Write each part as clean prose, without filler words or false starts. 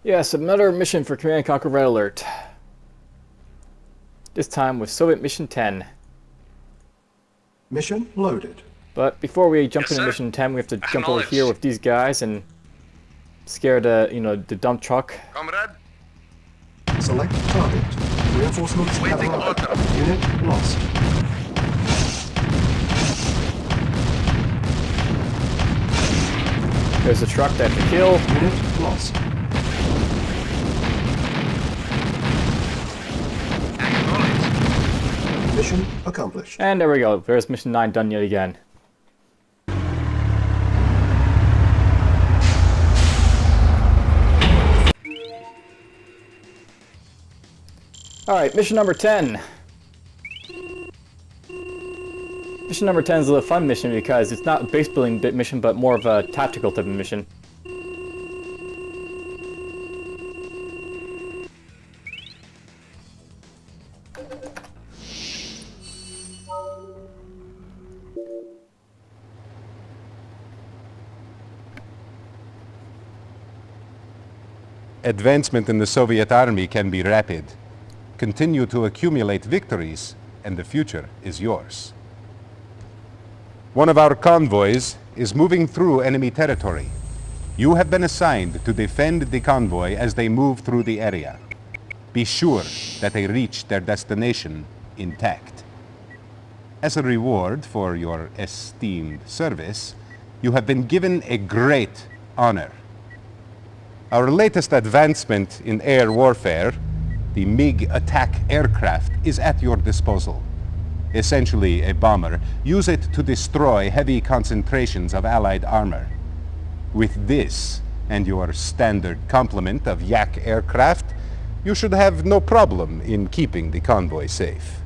Yes, another mission for Command & Conquer Red Alert. This time with Soviet Mission 10. Mission loaded. But before we jump Yes, into sir. Mission 10, we have to jump over here with these guys and scare the, the dump truck. Comrade, Select target. Reinforcements have Waiting arrived. order. Unit lost. There's a truck that can kill. Unit lost. acknowledge. Mission accomplished. And there we go. There's Mission 9 done yet again. Alright, mission number 10. Mission number 10 is a fun mission because it's not a base building mission, but more of a tactical type of mission. Advancement in the Soviet army can be rapid. Continue to accumulate victories, and the future is yours. One of our convoys is moving through enemy territory. You have been assigned to defend the convoy as they move through the area. Be sure that they reach their destination intact. As a reward for your esteemed service, you have been given a great honor. Our latest advancement in air warfare, the MiG attack aircraft, is at your disposal. Essentially a bomber. Use it to destroy heavy concentrations of Allied armor. With this and your standard complement of Yak aircraft, you should have no problem in keeping the convoy safe.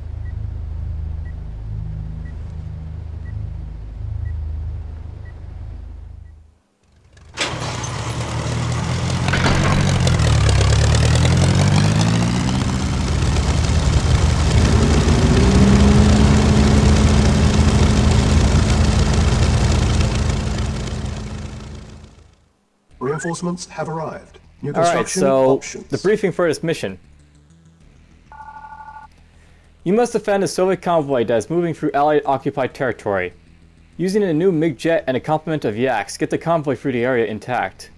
Reinforcements have arrived. New Alright, construction so options. the briefing for this mission. You must defend a Soviet convoy that is moving through Allied occupied territory. Using a new MiG jet and a complement of Yaks, get the convoy through the area intact.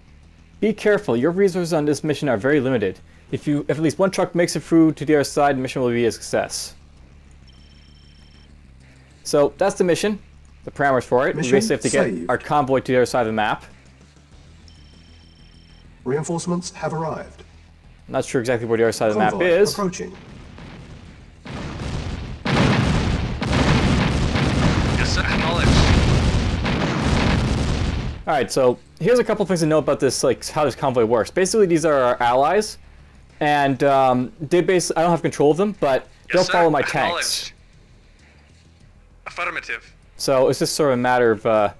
Be careful, your resources on this mission are very limited. If at least one truck makes it through to the other side, the mission will be a success. So that's the mission, the parameters for it. We Mission basically have to get saved. our convoy to the other side of the map. Reinforcements have arrived. I'm not sure exactly where the other side of the map Convoy is. approaching. Yes, sir. Acknowledge. Alright, so here's a couple things to know about this, like how this convoy works. Basically, these are our allies, and I don't have control of them, but they'll Yes, sir. follow my Acknowledge. tanks. Affirmative. So it's just sort of a matter of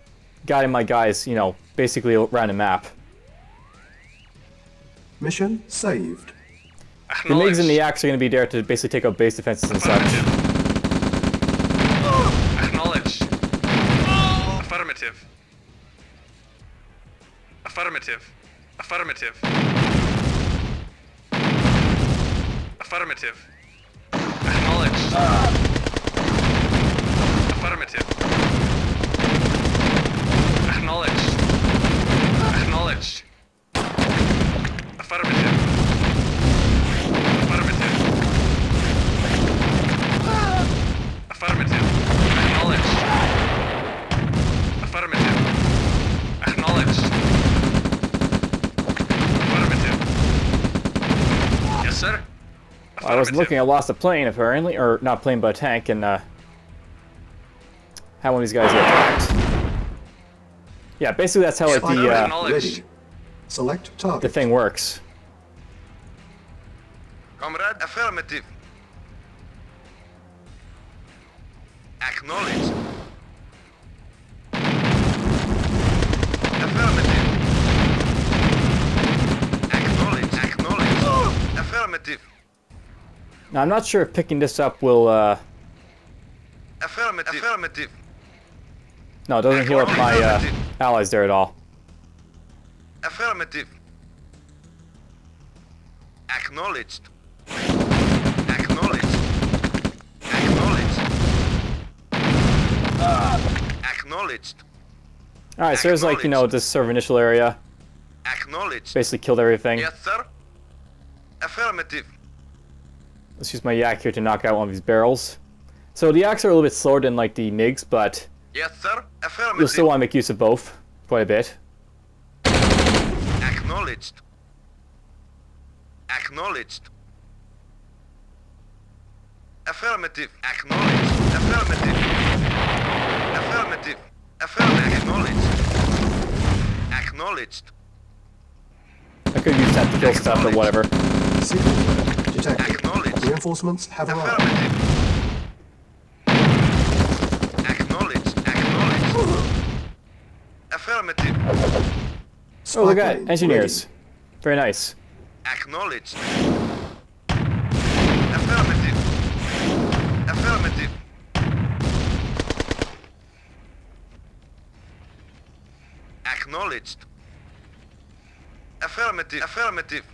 guiding my guys, basically around the map. Mission saved. The Acknowledge. MiGs and the Yaks are going to be there to basically take out base defenses and such. Acknowledge. Affirmative. Affirmative. Affirmative. Affirmative. Acknowledge. Affirmative. Acknowledge. Acknowledge. Affirmative. Affirmative. Affirmative. Acknowledge. Affirmative. Acknowledge. Affirmative. Yes, sir. I wasn't looking, I lost a plane apparently, or not a plane but a tank, and had one of these guys get attacked. Yeah, basically that's how like Acknowledge. Ready. Select target. the thing works. Comrade, affirmative. Acknowledge. Affirmative. Acknowledge. Acknowledge. Affirmative. Now I'm not sure if picking this up will Affirmative. Affirmative. no, it doesn't heal up my allies there at all. Affirmative. Acknowledged. Acknowledged. Acknowledged. Acknowledged. Alright, so there's like, you know, this sort of initial area. Acknowledged. Basically killed everything. Yes, sir. Affirmative. Let's use my yak here to knock out one of these barrels. So the yaks are a little bit slower than like the MiGs, but Yes, sir. Affirmative. you'll still want to make use of both quite a bit. Acknowledged. Acknowledged. Affirmative. Acknowledged. Affirmative. Affirmative. Affirmative. Acknowledged. Acknowledged. I could use that to kill stuff or whatever. Signal threat detected. Acknowledged. Reinforcements have arrived. Affirmative. Acknowledged. Acknowledged. Affirmative. Oh, look Spy at plane it. Engineers. Very nice. Acknowledged. Affirmative. Affirmative. Acknowledged. Affirmative. Affirmative.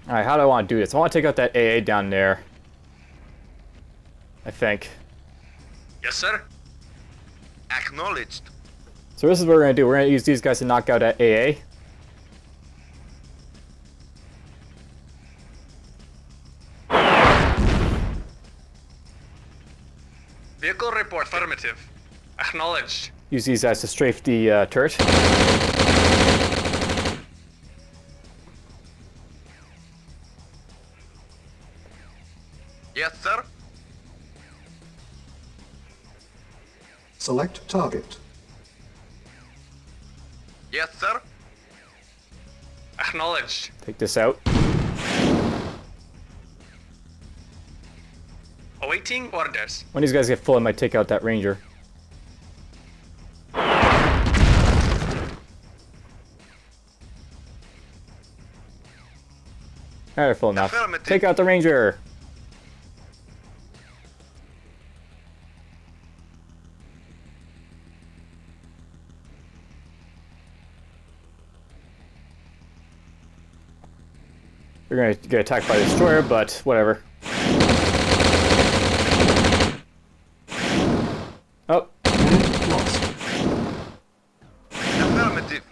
Alright, how do I want to do this? I want to take out that AA down there. I think. Yes, sir. Acknowledged. So this is what we're going to do. We're going to use these guys to knock out that AA. Vehicle report. Affirmative. Acknowledged. Use these guys to strafe the turret. Yes, sir. Select target. Yes, sir. Acknowledged. Take this out. Awaiting orders. When these guys get full, I might take out that ranger. Alright, full enough. Affirmative. Take out the ranger! We're gonna get attacked by the destroyer, but whatever. Oh, Unit lost. Affirmative.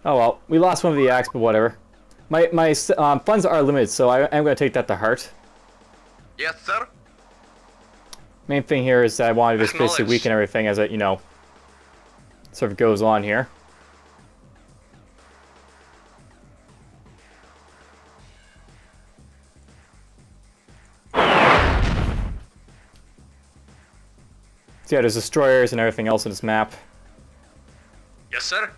oh well. We lost one of the yaks, but whatever. My funds are limited, so I'm gonna take that to heart. Yes, sir. Main thing here is that I want to just basically Acknowledged. weaken everything as it, you know, sort of goes on here. So yeah, there's destroyers and everything else in this map. Yes, sir.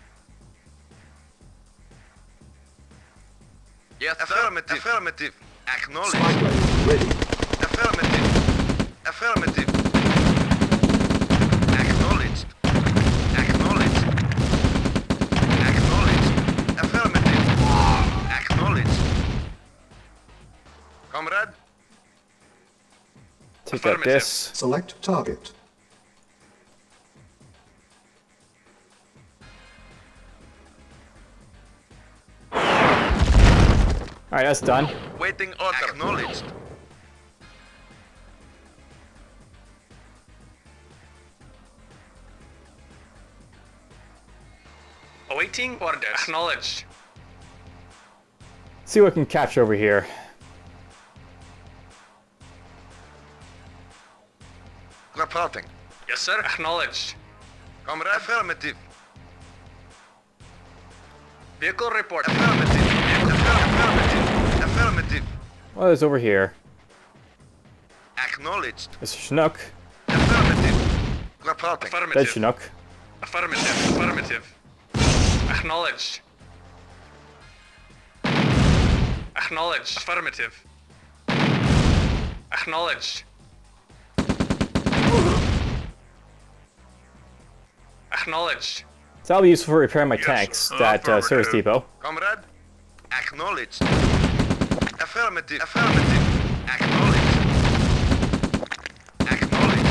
Yes, affirmative. Affirmative. Acknowledged. Spy plane ready. Affirmative. Affirmative. Acknowledged. Acknowledged. Acknowledged. Affirmative. Acknowledged. Comrade. Take out Affirmative. this. Select target. Alright, that's done. Waiting order. Acknowledged. Awaiting orders. Acknowledged. See what I can capture over here. Reporting. Yes, sir. Acknowledged. Comrade. Affirmative. Vehicle report. Affirmative. Affirmative. Affirmative. What is over here? Acknowledged. Mr. Chinook. Affirmative. Reporting. Dead Affirmative. Chinook. Affirmative. Affirmative. Acknowledged. Acknowledged. Affirmative. Acknowledged. Acknowledged. So that'll be useful for repairing my tanks, that service depot. Comrade. Acknowledged. Affirmative. Affirmative. Acknowledged. Acknowledged.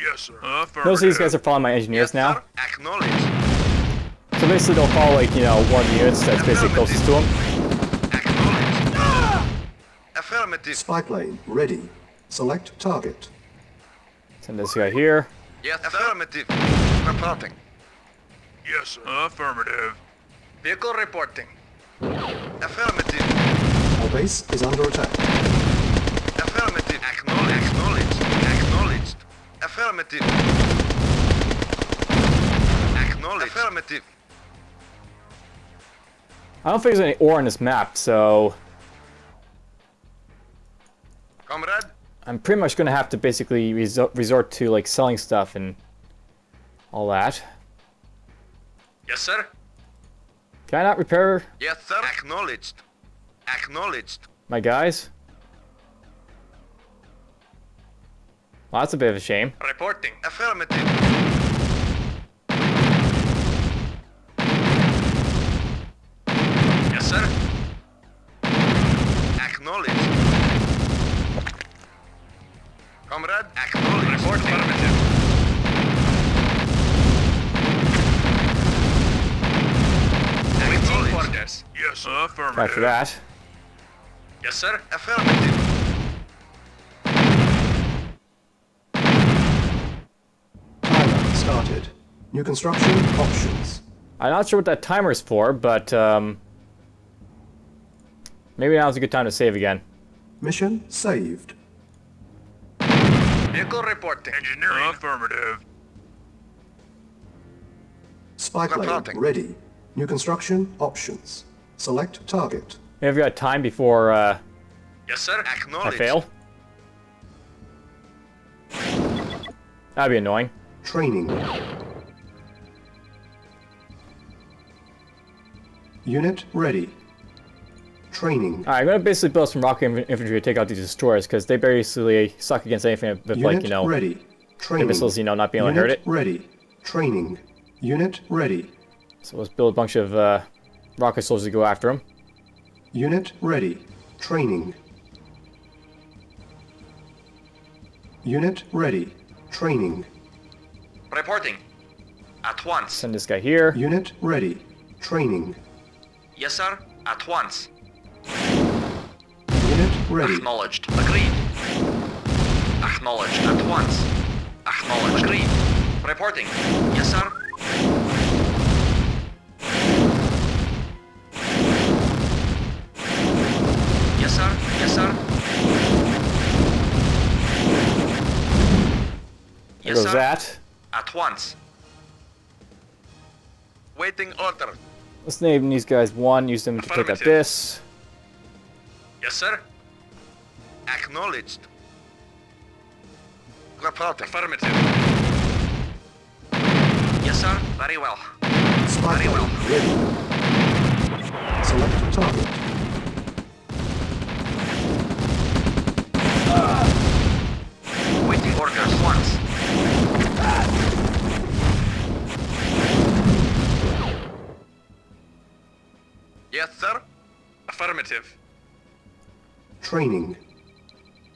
Yes, sir. Most of these guys are following my engineers Yes, now. sir. Acknowledged. So basically they'll follow like, you know, one of the units that's basically closest to them. Acknowledged. Affirmative. Spy plane ready. Select target. Send this guy here. Yes, sir. Affirmative. Reporting. Yes, sir. Affirmative. Vehicle reporting. Affirmative. Our base is under attack. Affirmative. Acknowledged. Acknowledged. Affirmative. Acknowledged. Affirmative. I don't think there's any ore on this map, so Comrade. I'm pretty much gonna have to basically resort to like selling stuff and all that. Yes, sir. Can I not repair Yes, sir. Acknowledged. Acknowledged. my guys? Well, that's a bit of a shame. Reporting. Affirmative. Yes, sir. Acknowledged. Comrade. Acknowledged. Report affirmative. Waiting orders. Yes, sir. Affirmative. Right for that. Yes, sir. Affirmative. Timer started. New construction options. I'm not sure what that timer's for, but maybe now's a good time to save again. Mission saved. Vehicle reporting. Engineering. Affirmative. Spy plane Reporting. ready. New construction options. Select target. Maybe I've got time before Yes, sir. I Acknowledged. fail. That'd be annoying. Training. Unit ready. Training. Alright, I'm gonna basically build some rocket infantry to take out these destroyers, because they basically suck against anything with, Unit like, you know, ready. the Training. missiles, you know, not being able to Unit hurt it. ready. Training. Unit ready. So let's build a bunch of rocket soldiers to go after them. Unit ready. Training. Unit ready. Training. Reporting. At once. Send this guy here. Unit ready. Training. Yes, sir. At once. Unit ready. Acknowledged. Agreed. Acknowledged. At once. Acknowledged. Agreed. Reporting. Yes, sir. Yes, sir. Yes, sir. There Yes, goes sir. that. At once. Waiting order. Let's name these guys 1, use them to take out Affirmative. this. Yes, sir. Acknowledged. Reporting. Affirmative. Yes, sir. Very well. Spy Very well. plane ready. Select target. Waiting orders once. Yes, sir. Affirmative. Training.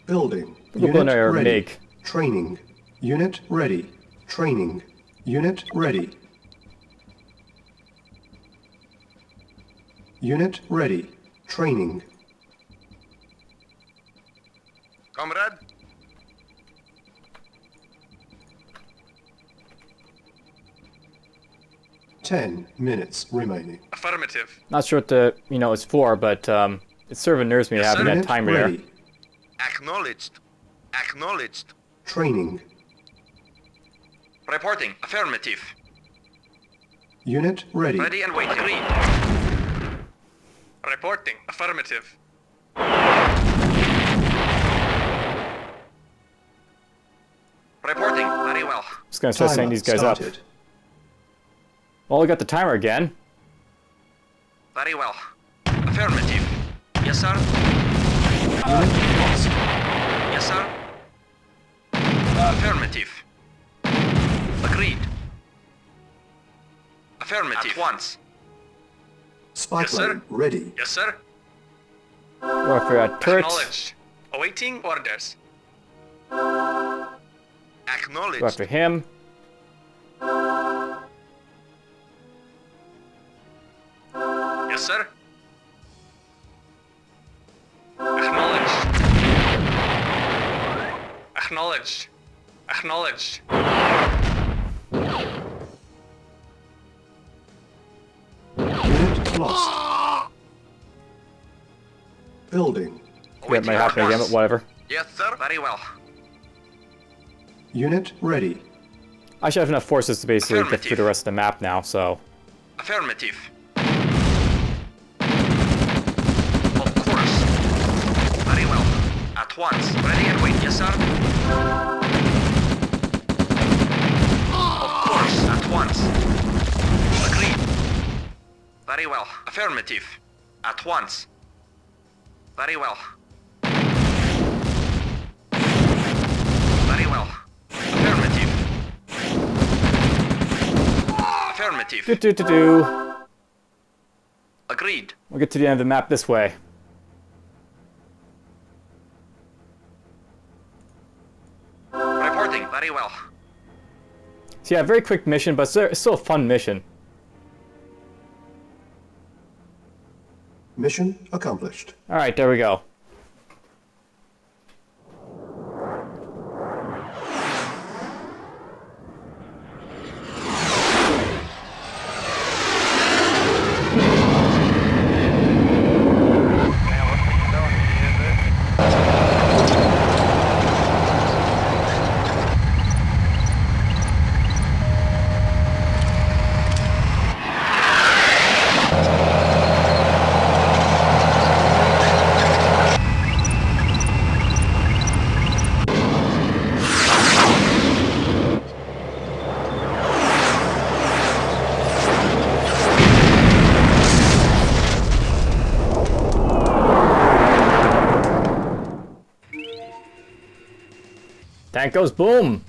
Building. We'll Unit build our ready. MiG. Training. Unit ready. Training. Unit ready. Unit ready. Training. Comrade. Ten minutes remaining. Affirmative. Not sure what the, you know, it's for, but it sort of unnerves me Yes, having sir. that Unit timer there. ready. Acknowledged. Acknowledged. Training. Reporting. Affirmative. Unit ready. Ready and waiting. Agreed. Reporting. Affirmative. Reporting. Very well. Just gonna start Timer setting these guys up. started. Well, we got the timer again. Very well. Affirmative. Yes, sir. Unit lost. Yes, sir. Affirmative. Agreed. Affirmative. At once. Spy Yes, plane sir. ready. Yes, sir. Warfare at turret. Acknowledged. Awaiting orders. Go Acknowledged. after him. Yes, sir. Acknowledged. Acknowledged. Acknowledged. Unit lost. Building. That might happen again, but whatever. Yes, sir. Very well. Unit ready. I should have enough forces to basically get Affirmative. through the rest of the map now, so... Affirmative. Of course. Very well. At once. Ready and wait, yes, sir? Of course, at once. Agreed. Very well. Affirmative. At once. Very well. Very well. Affirmative. Affirmative. Do-do-do-do. Agreed. We'll get to the end of the map this way. Reporting. Very well. So yeah, very quick mission, but it's still a fun mission. Mission accomplished. Alright, there we go. Tank goes boom!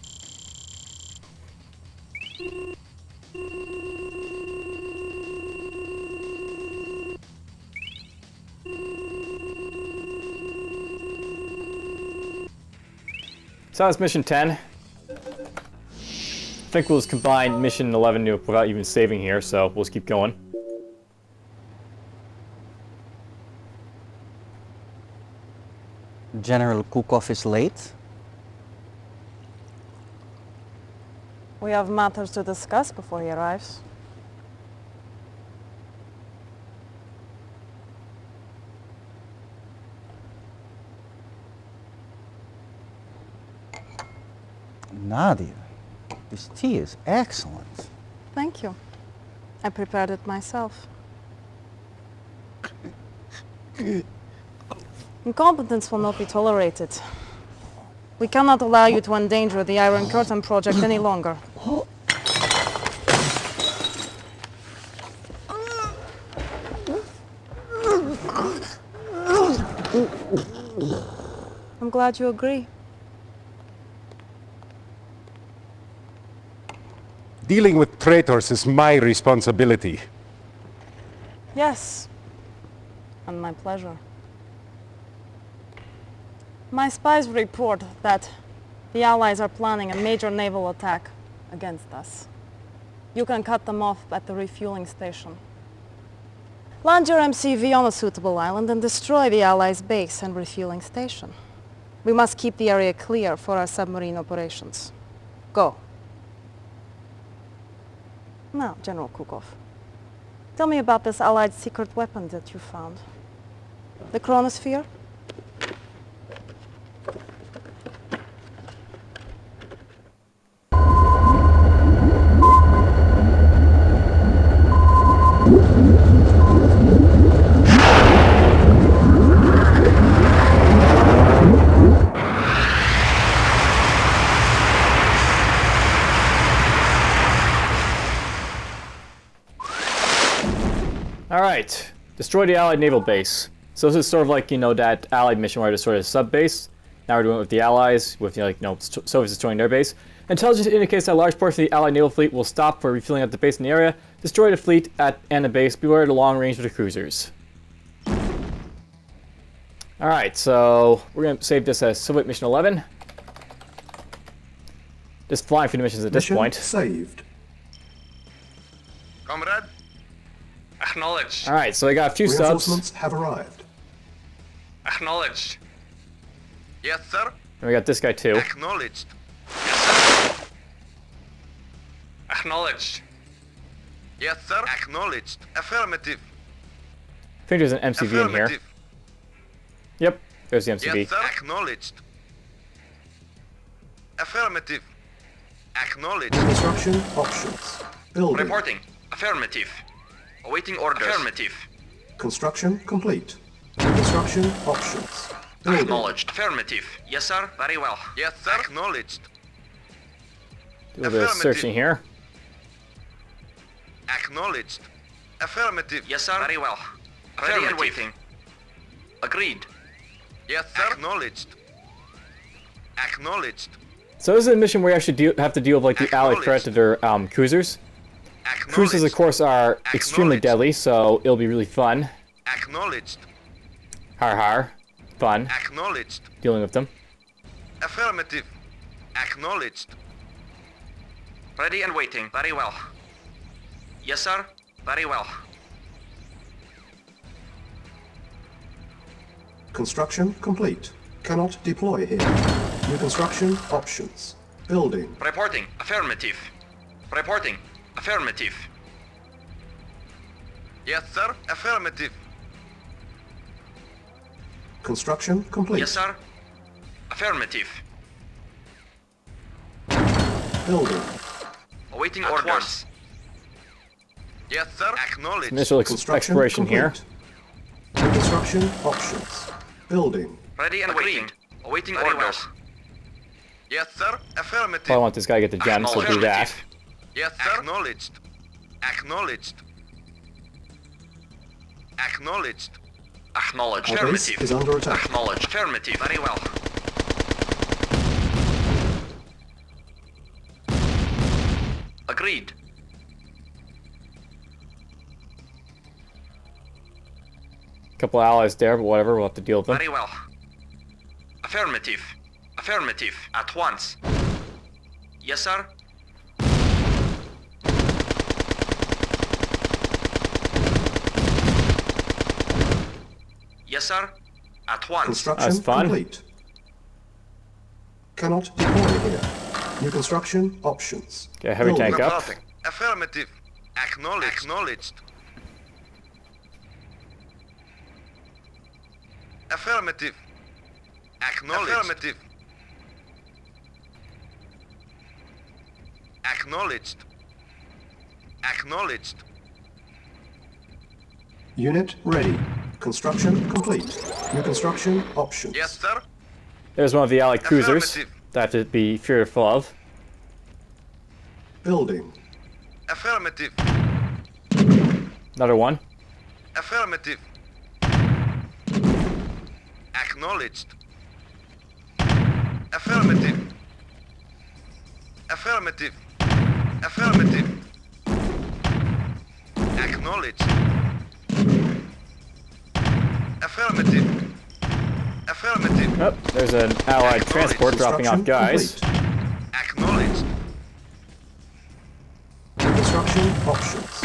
So that's mission 10. I think we'll just combine mission 11 without even saving here, so we'll just keep going. General Kukov is late. We have matters to discuss before he arrives. Nadia, this tea is excellent. Thank you. I prepared it myself. Incompetence will not be tolerated. We cannot allow you to endanger the Iron Curtain project any longer. I'm glad you agree. Dealing with traitors is my responsibility. Yes, and my pleasure. My spies report that the Allies are planning a major naval attack against us. You can cut them off at the refueling station. Land your MCV on a suitable island and destroy the Allies' base and refueling station. We must keep the area clear for our submarine operations. Go. Now, General Kukov, tell me about this Allied secret weapon that you found. The chronosphere? Alright, destroy the Allied naval base. So this is sort of like, you know, that Allied mission where I destroyed a sub-base. Now we're doing it with the Allies, with, you know, Soviets destroying their base. Intelligence indicates that a large portion of the Allied naval fleet will stop for refueling at the base in the area. Destroy the fleet and the base. Beware the long range of the cruisers. Alright, so we're going to save this as Soviet Mission 11. Just flying through the missions at this Mission point. saved. Comrade. Acknowledged. Alright, so I got a few subs. Reinforcements have arrived. Acknowledged. Yes, sir. And we got this guy too. Acknowledged. Yes, sir. Acknowledged. Yes, sir. Acknowledged. Affirmative. I think there's an MCV in here. Affirmative. Yep, there's the MCV. Yes, sir. Acknowledged. Affirmative. Acknowledged. Construction options. Building. Reporting. Affirmative. Awaiting orders. Affirmative. Construction complete. Construction options. Building. Acknowledged. Affirmative. Yes, sir. Very well. Yes, sir. Acknowledged. Do a little bit of Affirmative. searching here. Acknowledged. Affirmative. Yes, sir. Very well. Ready and waiting. Agreed. Yes, sir. Acknowledged. Acknowledged. So this is a mission where you actually have to deal with like the Allied Predator cruisers. Cruisers, of course, are extremely deadly, so it'll be really fun. Acknowledged. Har har. Fun. Acknowledged. Dealing with them. Affirmative. Acknowledged. Ready and waiting. Very well. Yes, sir. Very well. Construction complete. Cannot deploy here. New construction options. Building. Reporting. Affirmative. Reporting. Affirmative. Yes, sir. Affirmative. Construction complete. Yes, sir. Affirmative. Building. Awaiting orders. Yes, sir. Acknowledged. Initial Construction exploration complete. here. New construction options. Building. Ready and waiting. Awaiting orders. Yes, sir. Affirmative. I want this guy to get the gems, so do that. Yes, sir. Acknowledged. Acknowledged. Acknowledged. Acknowledged. Our base Affirmative. is under attack. Acknowledged. Affirmative. Very well. Agreed. Couple allies there, but whatever, we'll have to deal with them. Very well. Affirmative. Affirmative. At once. Yes, sir. Yes, sir. At once. Construction That's fun. complete. Cannot deploy here. New construction options. Okay, heavy Building. tank up. Reporting. Affirmative. Acknowledged. Acknowledged. Affirmative. Acknowledged. Affirmative. Acknowledged. Acknowledged. Unit ready. Construction complete. New construction options. Yes, sir. There's one of the Allied cruisers Affirmative. that to be fearful of. Building. Affirmative. Another one. Affirmative. Acknowledged. Affirmative. Affirmative. Affirmative. Acknowledged. Affirmative. Affirmative. Oh, there's an Allied transport dropping off guys. Complete. Acknowledged. New construction options.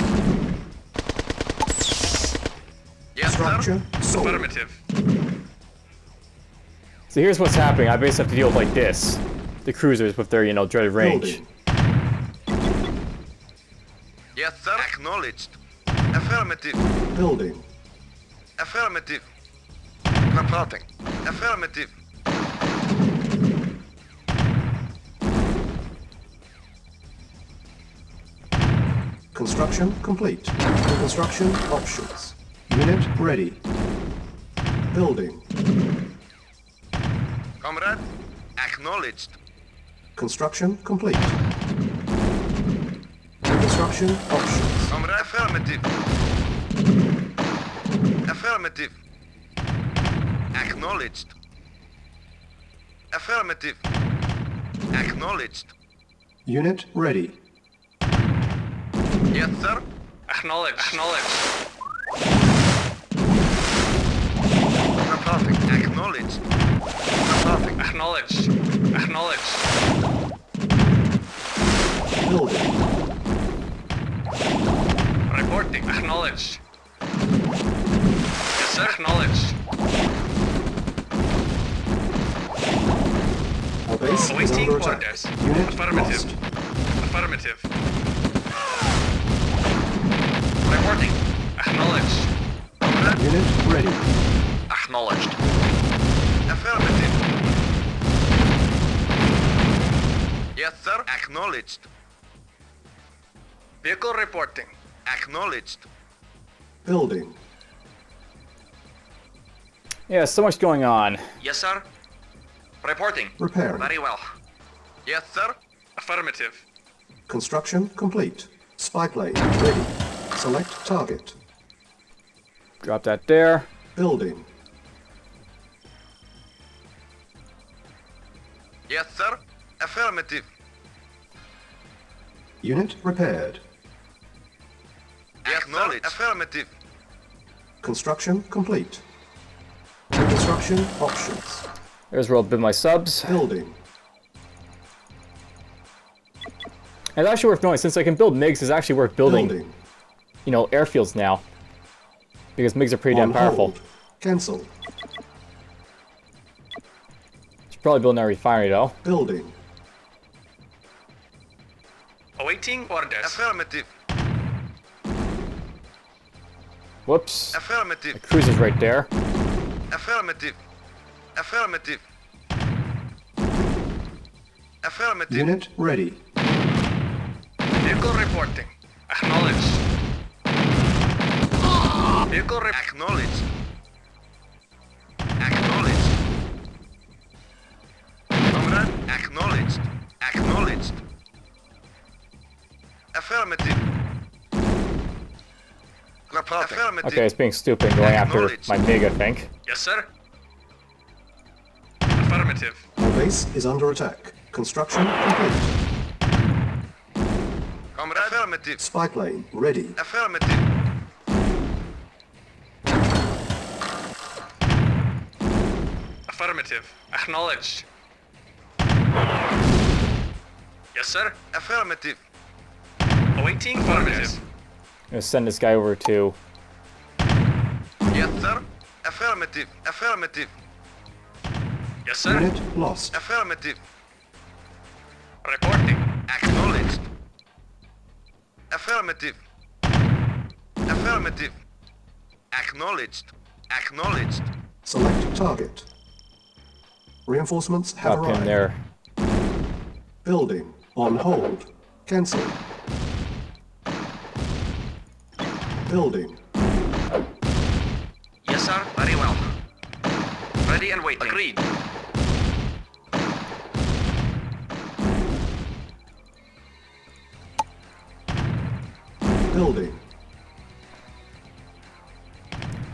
Yes, Structure sold. Affirmative. So here's what's happening. I basically have to deal with like this. The cruisers with their, dreaded range. Building. Yes, sir. Acknowledged. Affirmative. Building. Affirmative. Reporting. Affirmative. Construction complete. New construction options. Unit ready. Building. Comrade. Acknowledged. Construction complete. New construction options. Comrade. Affirmative. Affirmative. Acknowledged. Affirmative. Acknowledged. Unit ready. Yes, sir. Acknowledged. Acknowledged. Reporting. Acknowledged. Reporting. Acknowledged. Acknowledged. Building. Reporting. Acknowledged. Yes, sir. Acknowledged. Our base is Awaiting under attack. orders. Unit Affirmative. lost. Affirmative. Reporting. Acknowledged. Unit ready. Acknowledged. Affirmative. Yes, sir. Acknowledged. Vehicle reporting. Acknowledged. Building. Yeah, so much going on. Yes, sir. Reporting. Repairing. Very well. Yes, sir. Affirmative. Construction complete. Spy plane ready. Select target. Drop that there. Building. Yes, sir. Affirmative. Unit repaired. Acknowledged. Affirmative. Construction complete. Construction options. There's where I'll build my subs. Building. And it's actually worth knowing, since I can build MiGs, it's actually worth building, Building. you know, airfields now. Because MiGs are pretty On damn powerful. hold. Cancel. Should probably build a refinery though. Building. Awaiting orders. Affirmative. Whoops. The Affirmative. cruiser's right there. Affirmative. Affirmative. Affirmative. Unit ready. Vehicle reporting. Acknowledged. Vehicle acknowledged. Acknowledged. Comrade, acknowledged. Acknowledged. Affirmative. Reporting. Affirmative. Okay, it's being stupid going after Acknowledged. my MiG, I think. Yes, sir. Affirmative. Our base is under attack. Construction complete. Comrade. Affirmative. Spy plane ready. Affirmative. Affirmative. Acknowledged. Yes, sir. Affirmative. Awaiting affirmative. I'm gonna send this guy over to... Yes, sir. Affirmative. Affirmative. Yes, sir. Unit lost. Affirmative. Reporting. Acknowledged. Affirmative. Affirmative. Acknowledged. Acknowledged. Select target. Reinforcements have Drop him arrived. there. Building. On hold. Cancel. Building. Yes, sir. Very well. Ready and waiting. Agreed. Building.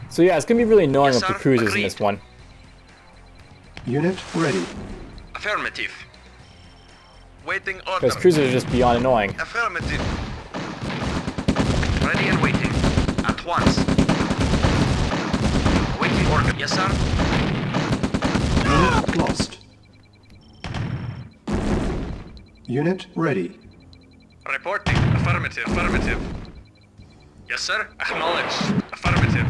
So yeah, it's gonna be really annoying Yes, with the sir. cruisers in Agreed. this one. Unit ready. Affirmative. Waiting order. Because cruisers are just beyond annoying. Affirmative. Ready and waiting. At once. Waiting order. Yes, sir. Unit lost. Unit ready. Reporting. Affirmative. Affirmative. Yes, sir. Acknowledged. Affirmative.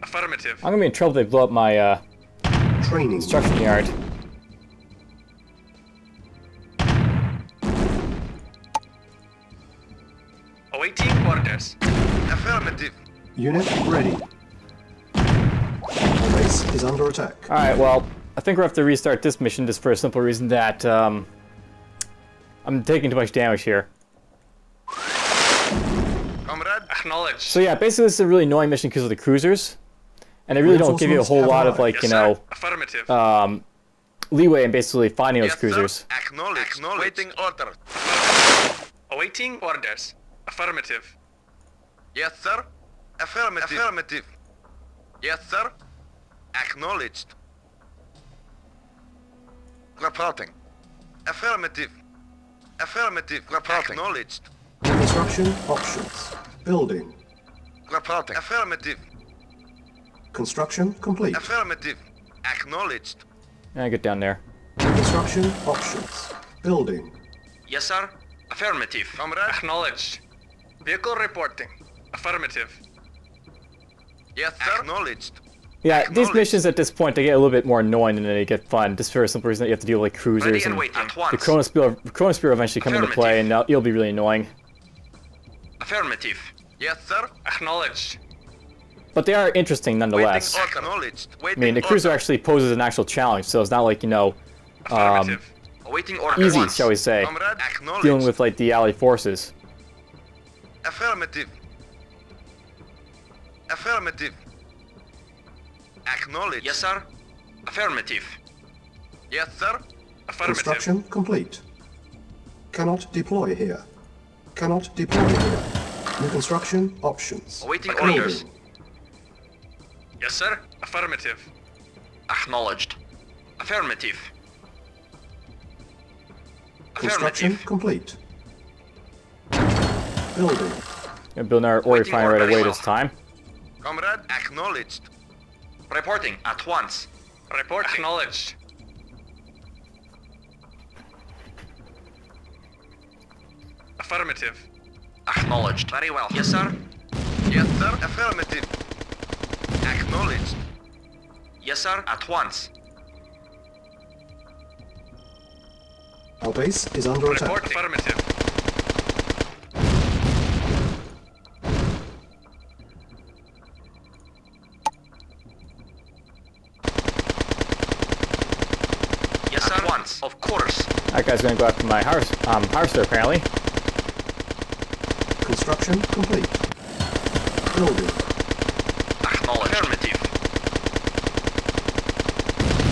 Affirmative. I'm gonna be in trouble if they blow up my Training. construction yard. Awaiting orders. Affirmative. Unit ready. Our base is under attack. Alright, well, I think we'll have to restart this mission just for a simple reason that I'm taking too much damage here. Comrade. Acknowledged. So yeah, basically this is a really annoying mission because of the cruisers. And they really don't give you a whole lot of, like, Yes, you sir. know, Affirmative. leeway in basically finding those Yes, sir. cruisers. Acknowledged. Waiting order. Awaiting orders. Affirmative. Yes, sir. Affirmative. Affirmative. Yes, sir. Acknowledged. Reporting. Affirmative. Affirmative. Reporting. Acknowledged. Construction options. Building. Reporting. Affirmative. Construction complete. Affirmative. Acknowledged. And I get down there. Construction options. Building. Yes, sir. Affirmative. Comrade. Acknowledged. Vehicle reporting. Affirmative. Yes, sir. Acknowledged. Yeah, these missions at this point, they get a little bit more annoying than they get fun. Just for a simple reason that you have to deal with like cruisers Ready and and waiting. At the once. Chronosphere eventually come into play, and it'll be really annoying. Affirmative. Yes, sir. Acknowledged. But they are interesting nonetheless. Waiting order. Acknowledged. I Waiting mean, the cruiser order. actually poses an actual challenge, so it's not like, you know, Affirmative. Awaiting order. easy, At once. shall we say, Comrade. Acknowledged. dealing with like the Allied forces. Affirmative. Affirmative. Acknowledged. Yes, sir. Affirmative. Yes, sir. Affirmative. Construction complete. Cannot deploy here. Cannot deploy here. New construction options. Awaiting Building. orders. Yes, sir. Affirmative. Acknowledged. Affirmative. Construction Affirmative. complete. Building. Gonna build our ore Waiting refinery right orders. away this time. Comrade, acknowledged. Reporting at once. Reporting. Acknowledged. Affirmative. Acknowledged. Very well. Yes, sir. Yes, sir. Affirmative. Acknowledged. Yes, sir. At once. Our base is under attack. Report affirmative. Yes, sir. At once. Of course. That guy's gonna go after my harvester apparently. Construction complete. Building. Acknowledged. Affirmative.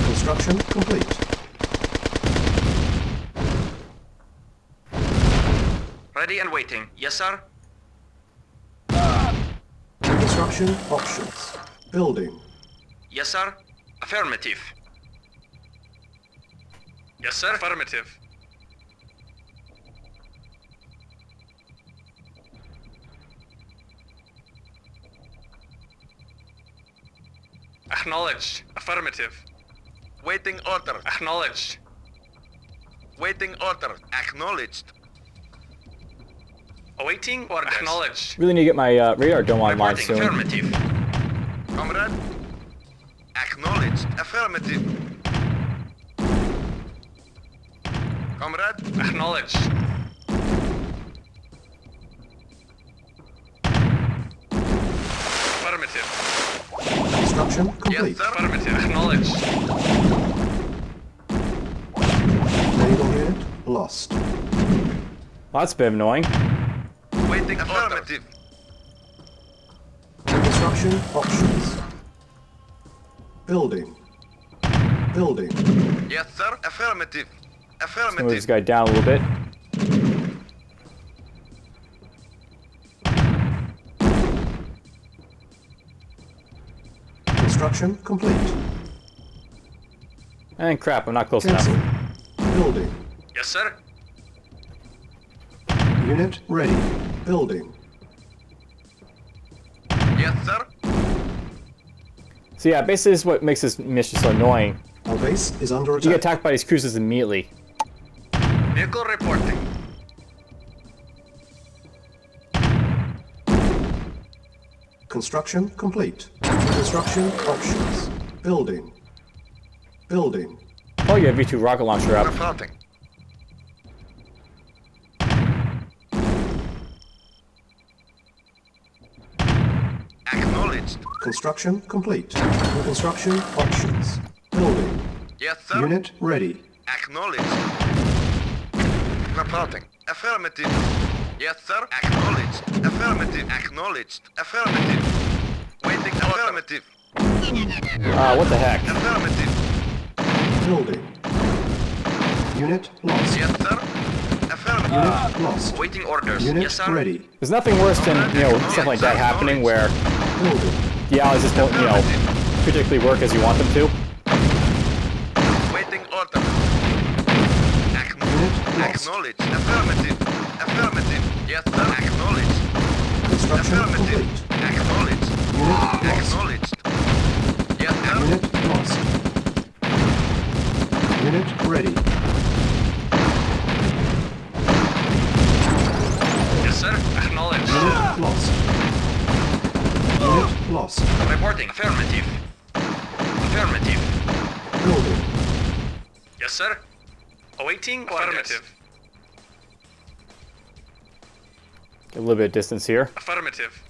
Construction complete. Ready and waiting. Yes, sir. Construction options. Building. Yes, sir. Affirmative. Yes, sir. Affirmative. Acknowledged. Affirmative. Waiting order. Acknowledged. Waiting order. Acknowledged. Awaiting orders. Acknowledged. Really need to get my radar dome online Reporting. soon. Affirmative. Comrade. Acknowledged. Affirmative. Comrade. Acknowledged. Affirmative. Construction Yes, complete. sir. Affirmative. Acknowledged. Naval unit lost. Well, that's a bit annoying. Waiting affirmative. Construction options. Building. Building. Yes, sir. Affirmative. Move this Affirmative. guy down a little bit. Construction complete. And crap, I'm not close Cancel. enough. Building. Yes, sir. Unit ready. Building. Yes, sir. So yeah, basically this is what makes this mission so annoying. Our base is under You get attack. attacked by these cruisers immediately. Vehicle reporting. Construction complete. Construction options. Building. Building. Oh, you have V2 rocket launcher up. Reporting. Acknowledged. Construction complete. New construction options. Building. Yes, sir. Unit ready. Acknowledged. Reporting. Affirmative. Yes, sir. Acknowledged. Affirmative. Acknowledged. Affirmative. Waiting. Affirmative. What the heck? Affirmative. Building. Unit lost. Yes, sir. Affirmative. Unit lost. Waiting orders. Unit Yes, sir. ready. There's nothing worse than, you know, stuff like that happening where Building. the allies just don't, you know, particularly work as you want them to. Waiting order. Unit lost. Acknowledged. Affirmative. Affirmative. Yes, sir. Acknowledged. Construction Affirmative. complete. Acknowledged. Unit lost. Acknowledged. Yes, sir. Unit lost. Unit ready. lost. Unit lost. Reporting. Affirmative. Affirmative. Building. Yes, sir. Awaiting orders. Affirmative. Get a little bit of distance here. Affirmative.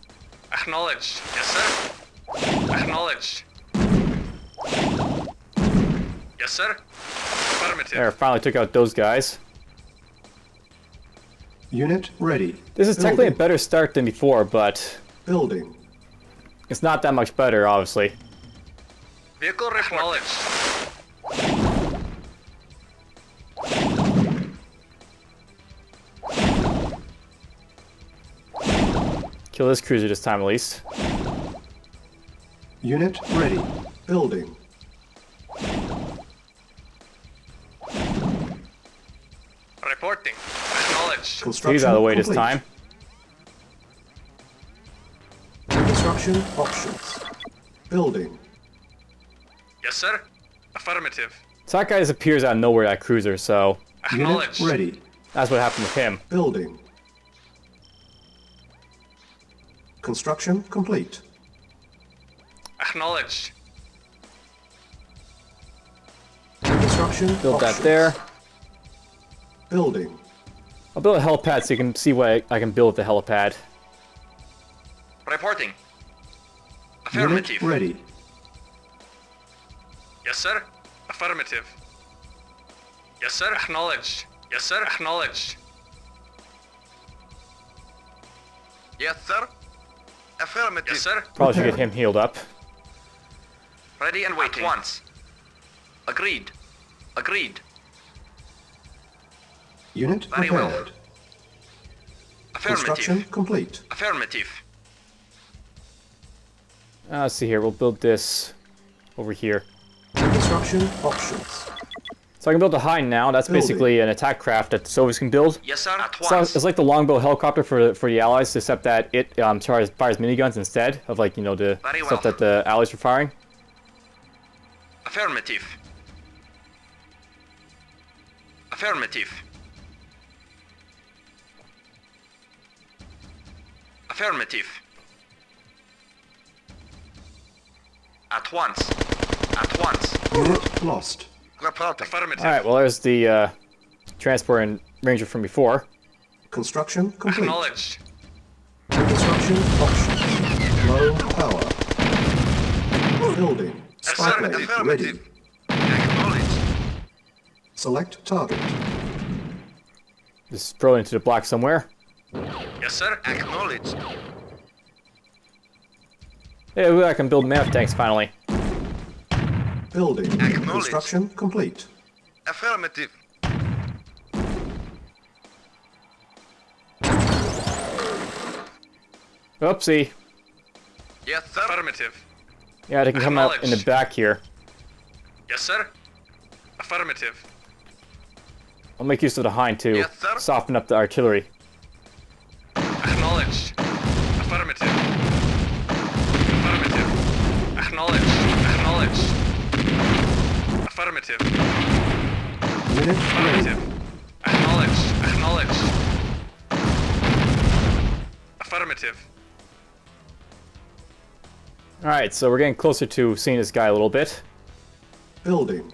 Acknowledged. Yes, sir. Acknowledged. Yes, sir. Affirmative. There, finally took out those guys. Unit ready. This is technically a Building. better start than before, but Building. it's not that much better, obviously. Vehicle acknowledged. Kill this cruiser this time at least. Unit ready. Building. Reporting. Acknowledged. Construction He's out of the way this complete. time. Construction options. Building. Yes, sir. Affirmative. So that guy disappears out of nowhere, that cruiser, so Unit Acknowledged. ready. that's what happened with him. Building. Construction complete. Acknowledged. Construction Build that options. there. Building. I'll build a helipad so you can see what I can build with the helipad. Reporting. Unit Affirmative. ready. Yes, sir. Affirmative. Yes, sir. Acknowledged. Yes, sir. Acknowledged. Yes, sir. Affirmative. Yes, sir. Probably should get him healed up. Ready and waiting. At once. Agreed. Agreed. Unit Very prepared. well. Construction Affirmative. complete. Affirmative. Let's see here, we'll build this over here. Construction options. So I can build a Hind now. That's Building. basically an attack craft that the Soviets can build. Yes, sir. At So once. it's like the longbow helicopter for the Allies, except that it fires miniguns instead of, like, you know, the Very stuff well. that the Allies were firing. Affirmative. Affirmative. Affirmative. At once. At once. Unit lost. Reporting. Affirmative. Alright, well there's the transport and ranger from before. Construction complete. Acknowledged. Construction options. Low power. Building. Spy plane ready. Affirmative. Acknowledged. Select target. Just throw it into the block somewhere. Yes, sir. Acknowledged. Hey, look, I can build mammoth tanks finally. Building. Acknowledged. Construction complete. Affirmative. Oopsie. Yes, sir. Affirmative. Yeah, they can come out in the Acknowledged. back here. Yes, sir. Affirmative. I'll make use of the Hind to Yes, sir. soften up the artillery. Acknowledged. Affirmative. Affirmative. Acknowledged. Acknowledged. Affirmative. Unit ready. Affirmative. Acknowledged. Acknowledged. Affirmative. Alright, so we're getting closer to seeing this guy a little bit. Building.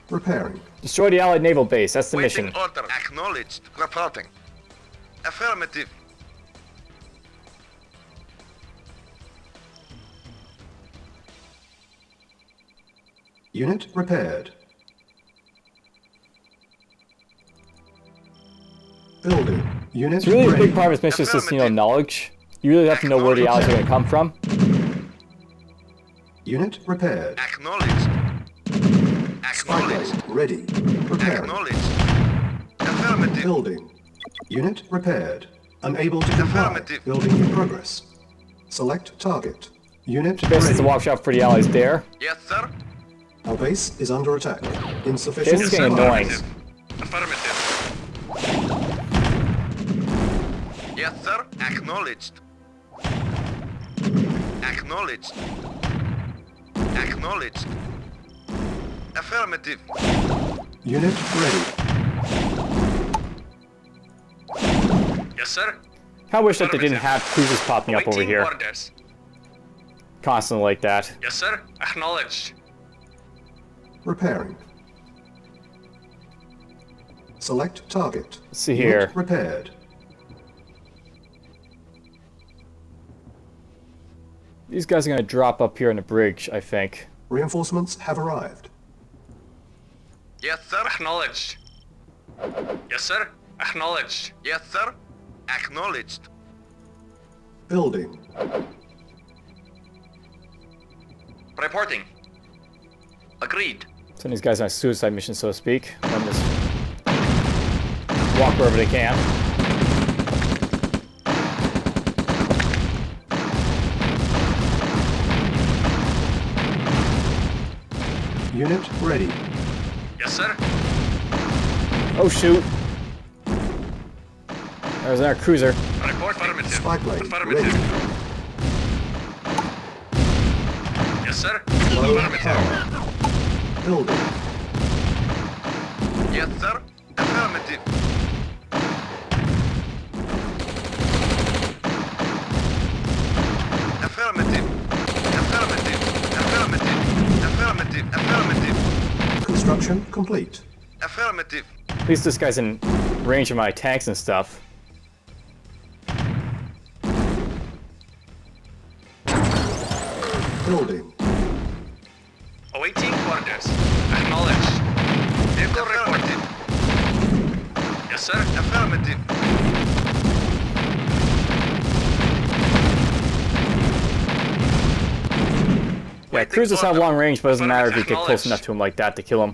Repairing. Destroy the Allied naval base, that's the Waiting mission. order. Acknowledged. Reporting. Affirmative. Unit repaired. Building. Unit It's really a ready. big part of this mission is just, you know, Affirmative. knowledge. You really have to know where the Allies are going to come from. Unit repaired. Acknowledged. Spy Acknowledged. plane ready. Repairing. Acknowledged. Affirmative. Building. Unit repaired. Unable to comply. Affirmative. Building in progress. Select target. Unit This is ready. the workshop for the Allies there. Yes, sir. Our base is under attack. Insufficient. This is getting annoying. Affirmative. Yes, sir. Acknowledged. Acknowledged. Acknowledged. Affirmative. Unit ready. Yes, sir. Kinda wish that they didn't have cruisers popping up over Awaiting here orders. constantly like that. Yes, sir. Acknowledged. Repairing. Select target. Let's see Unit here. repaired. These guys are gonna drop up here in the bridge, I think. Reinforcements have arrived. Yes, sir. Acknowledged. Yes, sir. Acknowledged. Yes, sir. Acknowledged. Building. Reporting. Agreed. Send these guys on a suicide mission, so to speak. Let them just walk wherever they can. Unit ready. Yes, sir. Oh shoot! There's our cruiser. Report affirmative. Spy plane Affirmative. ready. Yes, sir. Low Affirmative. power. Building. Yes, sir. Affirmative. Affirmative. Affirmative. Affirmative. Affirmative. Affirmative. Construction complete. Affirmative. At least this guy's in range of my tanks and stuff. Building. Awaiting orders. Acknowledged. Vehicle reported. Yes, sir. Affirmative. Yeah, cruisers have long range, but it doesn't matter if you get close Acknowledged. enough to him like that to kill him.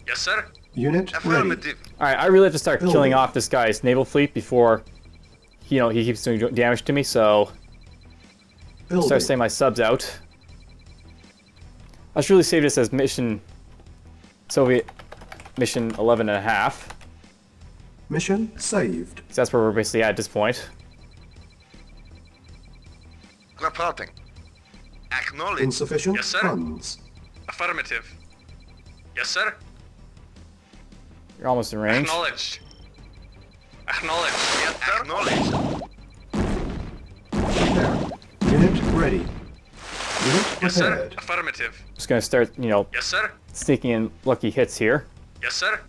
Yes, sir. Unit ready. Affirmative. Alright, I really have to start killing Building. off this guy's naval fleet before, you know, he keeps doing damage to me, so Building. start sending my subs out. I should really save this as mission Soviet mission 11 and a half. Mission saved. 'Cause that's where we're basically at this point. Reporting. Acknowledged. Insufficient Yes, sir. funds. Affirmative. Yes, sir. You're almost in range. Acknowledged. Acknowledged. Yes, sir. Acknowledged. Preparing. Unit ready. Unit Yes, sir. prepared. Affirmative. Just gonna start, you know, Yes, sir. sneaking in lucky hits here. Yes, sir.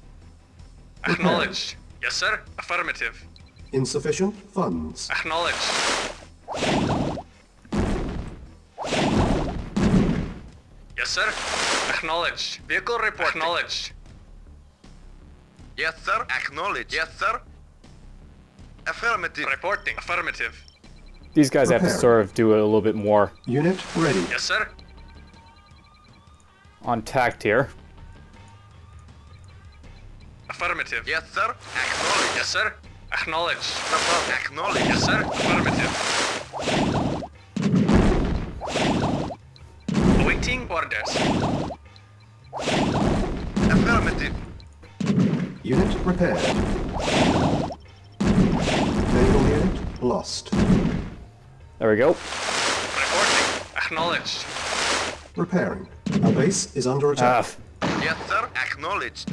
Acknowledged. Yes, sir. Affirmative. Insufficient funds. Acknowledged. Yes, sir. Acknowledged. Vehicle report. Acknowledged. Yes, sir. Acknowledged. Yes, sir. Affirmative. Reporting. Affirmative. These guys have to Prepare. sort of do it a little bit more Unit ready. Yes, sir. on tact here. Affirmative. Yes, sir. Acknowledged. Yes, sir. Acknowledged. Acknowledged. Yes, sir. Affirmative. Awaiting orders. Affirmative. Unit repaired. Naval unit lost. There we go. Reporting. Acknowledged. Repairing. Our base is under attack. Yes, sir. Acknowledged.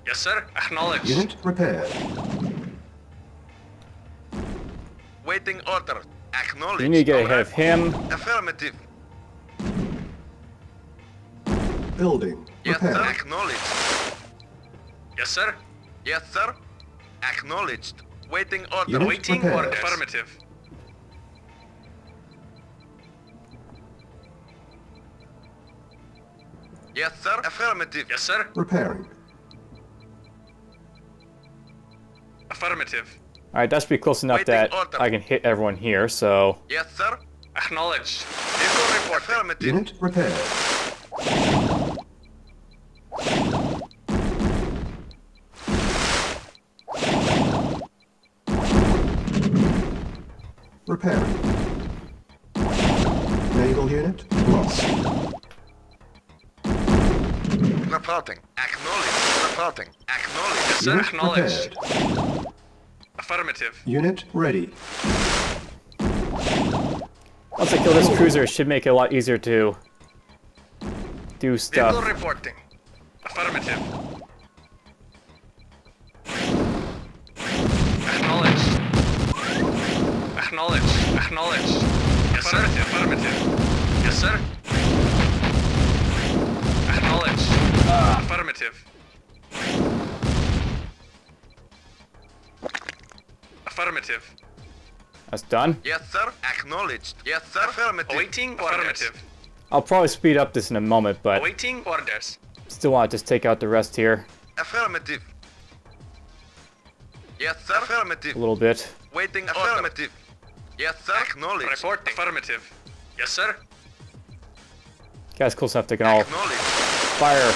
Yes, sir. Acknowledged. Unit repaired. Waiting order. Acknowledged. You need to get ahead of Comrade. him. Affirmative. Building. Yes, sir. Repaired. Acknowledged. Yes, sir. Yes, sir. Acknowledged. Waiting order. Unit Waiting prepared. order. Affirmative. Yes, sir. Affirmative. Yes, sir. Repairing. Affirmative. Alright, that should be close enough Waiting that order. I can hit everyone here, so... Yes, sir. Acknowledged. Vehicle report. Affirmative. Unit repaired. Repairing. Naval unit lost. Reporting. Acknowledged. Reporting. Acknowledged. Yes, sir. Unit Acknowledged. repaired. Affirmative. Unit ready. Once I kill this cruiser, it should make it a lot easier to do Vehicle stuff. reporting. Affirmative. Acknowledged. Acknowledged. Yes, sir. Affirmative. Yes, sir. Acknowledged. Affirmative. Affirmative. That's done. Yes, sir. Acknowledged. Yes, sir. Affirmative. Awaiting orders. I'll probably speed up this in a moment, but Awaiting orders. still want to just take out the rest here Affirmative. Yes, sir. Affirmative. a little bit. Waiting affirmative. Yes, sir. Acknowledged. Reporting. Affirmative. Yes, sir. Guys close enough they can all Acknowledged. fire.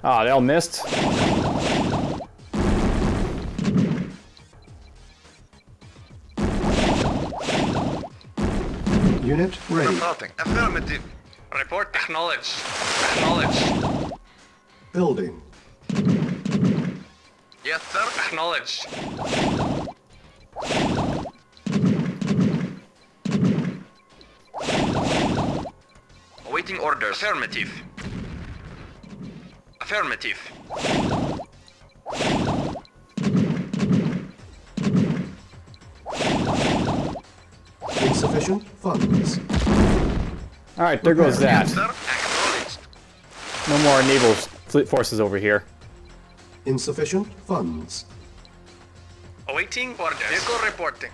Ah, they all missed. Unit ready. Reporting. Affirmative. Report. Acknowledged. Acknowledged. Building. Yes, sir. Acknowledged. Awaiting orders. Affirmative. Affirmative. Insufficient funds. Alright, there goes that. Yes, sir. Acknowledged. No more naval fleet forces over here. Insufficient funds. Awaiting orders. Vehicle reporting.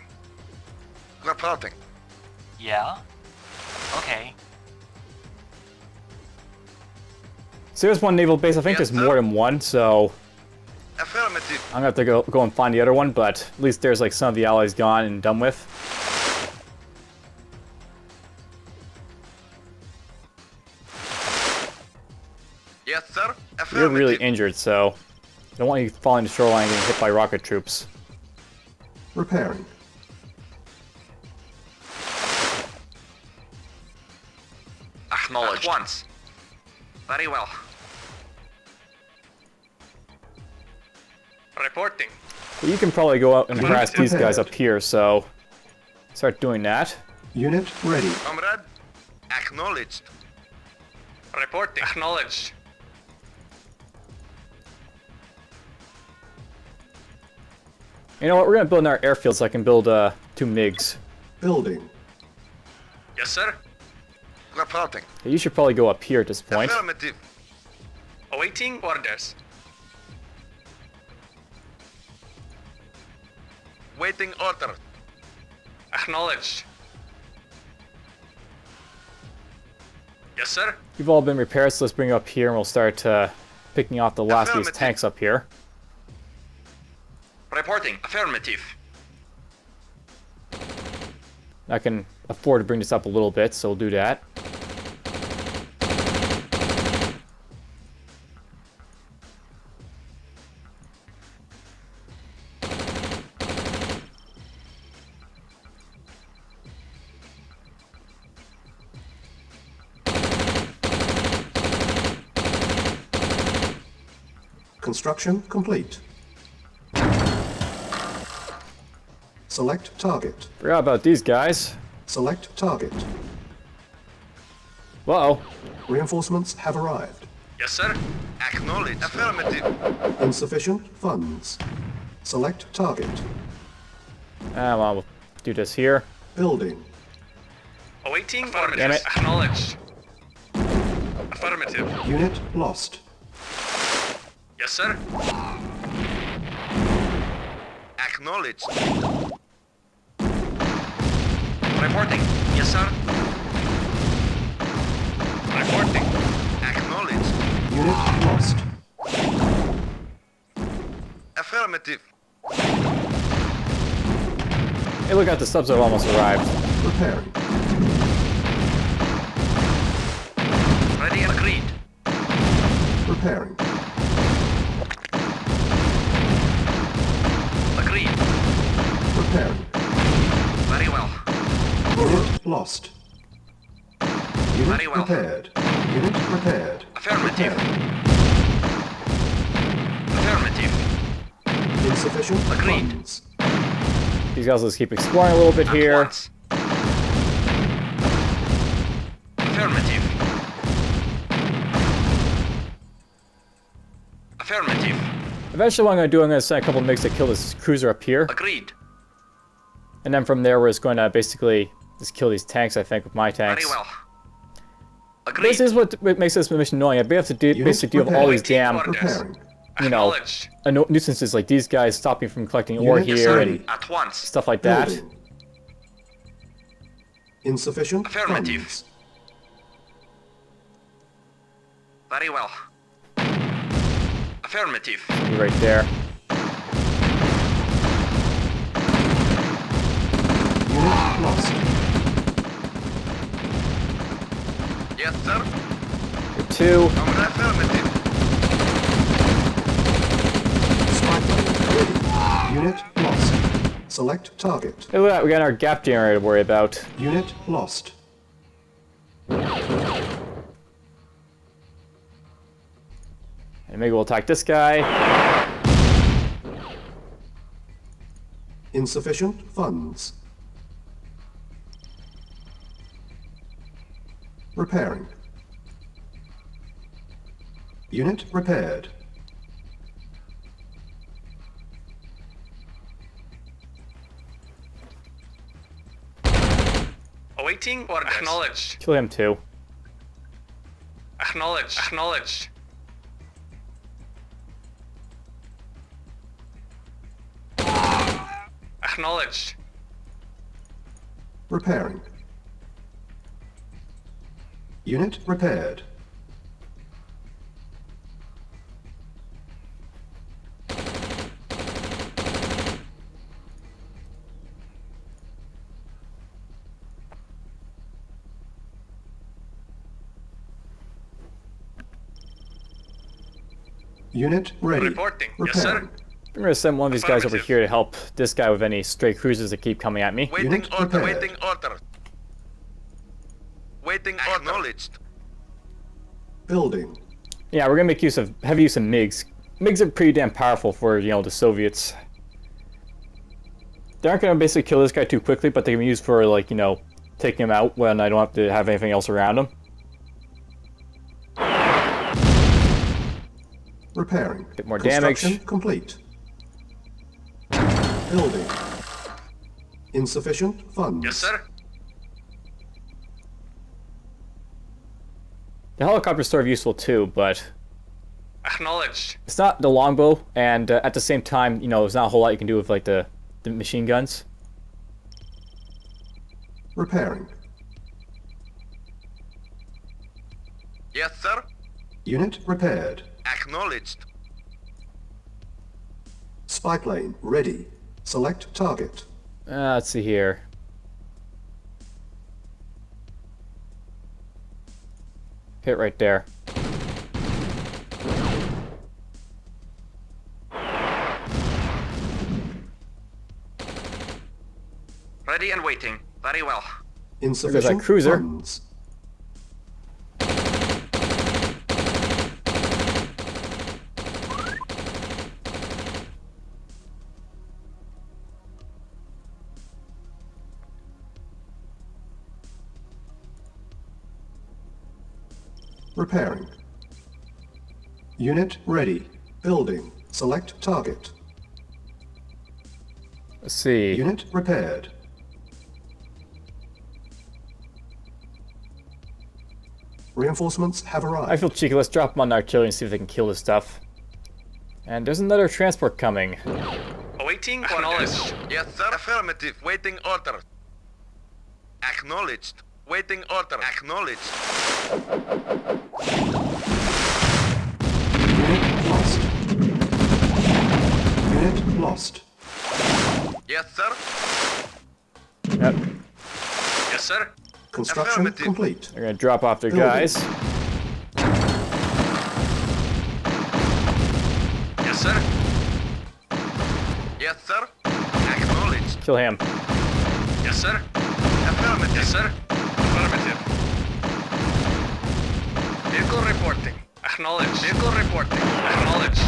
Reporting. Yeah? Okay. So there's one naval base. I think Yes, there's sir. more than one, so Affirmative. I'm gonna have to go and find the other one, but at least there's like some of the allies gone and done with. Yes, sir. Affirmative. You're really injured, so I don't want you falling to shoreline and getting hit by rocket troops. Repairing. Acknowledged. At once. Very well. Reporting. But you can probably go out and harass these prepared. guys up here, so start doing that. Unit ready. Comrade. Acknowledged. Reporting. Acknowledged. You know what? We're gonna build another airfield so I can build 2 MiGs. Building. Yes, sir. Reporting. You should probably go up here at this point. Affirmative. Awaiting orders. Waiting order. Acknowledged. Yes, sir. You've all been repaired, so let's bring you up here and we'll start picking off the last of these Affirmative. tanks up here. Reporting. Affirmative. I can afford to bring this up a little bit, so we'll do that. Construction complete. Select target. Forgot about these guys. Select target. Uh-oh. Reinforcements have arrived. Yes, sir. Acknowledged. Affirmative. Insufficient funds. Select target. Ah, well, we'll do this here. Building. Awaiting orders. Damn it. Acknowledged. Affirmative. Unit lost. Yes, sir. Acknowledged. Reporting. Yes, sir. Reporting. Acknowledged. Unit lost. Affirmative. Hey, look out, the subs have almost arrived. Repairing. Ready and agreed. Repairing. Agreed. Repairing. Very well. Unit lost. Unit Very well. repaired. Unit repaired. Affirmative. Repaired. Affirmative. Insufficient Agreed. funds. These guys, let's keep exploring a little bit At here. once. Affirmative. Affirmative. Eventually what I'm going to do, I'm going to send a couple of MiGs to kill this cruiser up here. Agreed. And then from there, we're just going to basically just kill these tanks, I think, with my tanks. Very well. Agreed. This is what makes this mission annoying. I have to basically deal with all these damn, Preparing. you know, Acknowledged. nuisances like these guys stopping from collecting ore Unit here ready. and At once. stuff like that. Building. Insufficient Affirmative. funds. Very well. Affirmative. Be right there. Unit lost. Yes, sir. Here, two. Affirmative. Spy plane ready. Unit lost. Select target. Hey, look at that. We got our gap generator to worry about. Unit lost. And maybe we'll attack this guy. Insufficient funds. Repairing. Unit repaired. Awaiting orders. Acknowledged. Kill him too. Acknowledged. Acknowledged. Acknowledged. Repairing. Unit repaired. Unit ready. Reporting. Yes, sir. Repairing. I'm going to send one of these guys over Affirmative. here to help this guy with any stray cruisers that keep coming at me. Waiting Unit order. prepared. Waiting order. Waiting order. Acknowledged. Building. Yeah, we're going to make heavy use of MiGs. MiGs are pretty damn powerful for, you know, the Soviets. They aren't going to basically kill this guy too quickly, but they can be used for, like, you know, taking him out when I don't have to have anything else around him. Repairing. Bit more damage. Construction complete. Building. Insufficient funds. Yes, sir. The helicopter's sort of useful too, but Acknowledged. it's not the longbow, and at the same time, you know, there's not a whole lot you can do with, like, the machine guns. Repairing. Yes, sir. Unit repaired. Acknowledged. Spy plane ready. Select target. Let's see here. Hit right there. Ready and waiting. Very well. Insufficient cruiser. funds. Repairing. Unit ready. Building. Select target. Let's see. Unit repaired. Reinforcements have arrived. I feel cheeky. Let's drop them on the artillery and see if they can kill this stuff. And there's another transport coming. Awaiting orders. Yes, sir. Affirmative. Waiting order. Acknowledged. Waiting order. Acknowledged. Unit lost. Unit lost. Yes, sir. Yep. Yes, sir. Construction Affirmative. complete. They're gonna drop off their Building. guys. Yes, sir. Yes, sir. Acknowledged. Kill him. Yes, sir. Affirmative. Yes, sir. Affirmative. Vehicle reporting. Acknowledged. Vehicle reporting. Acknowledged.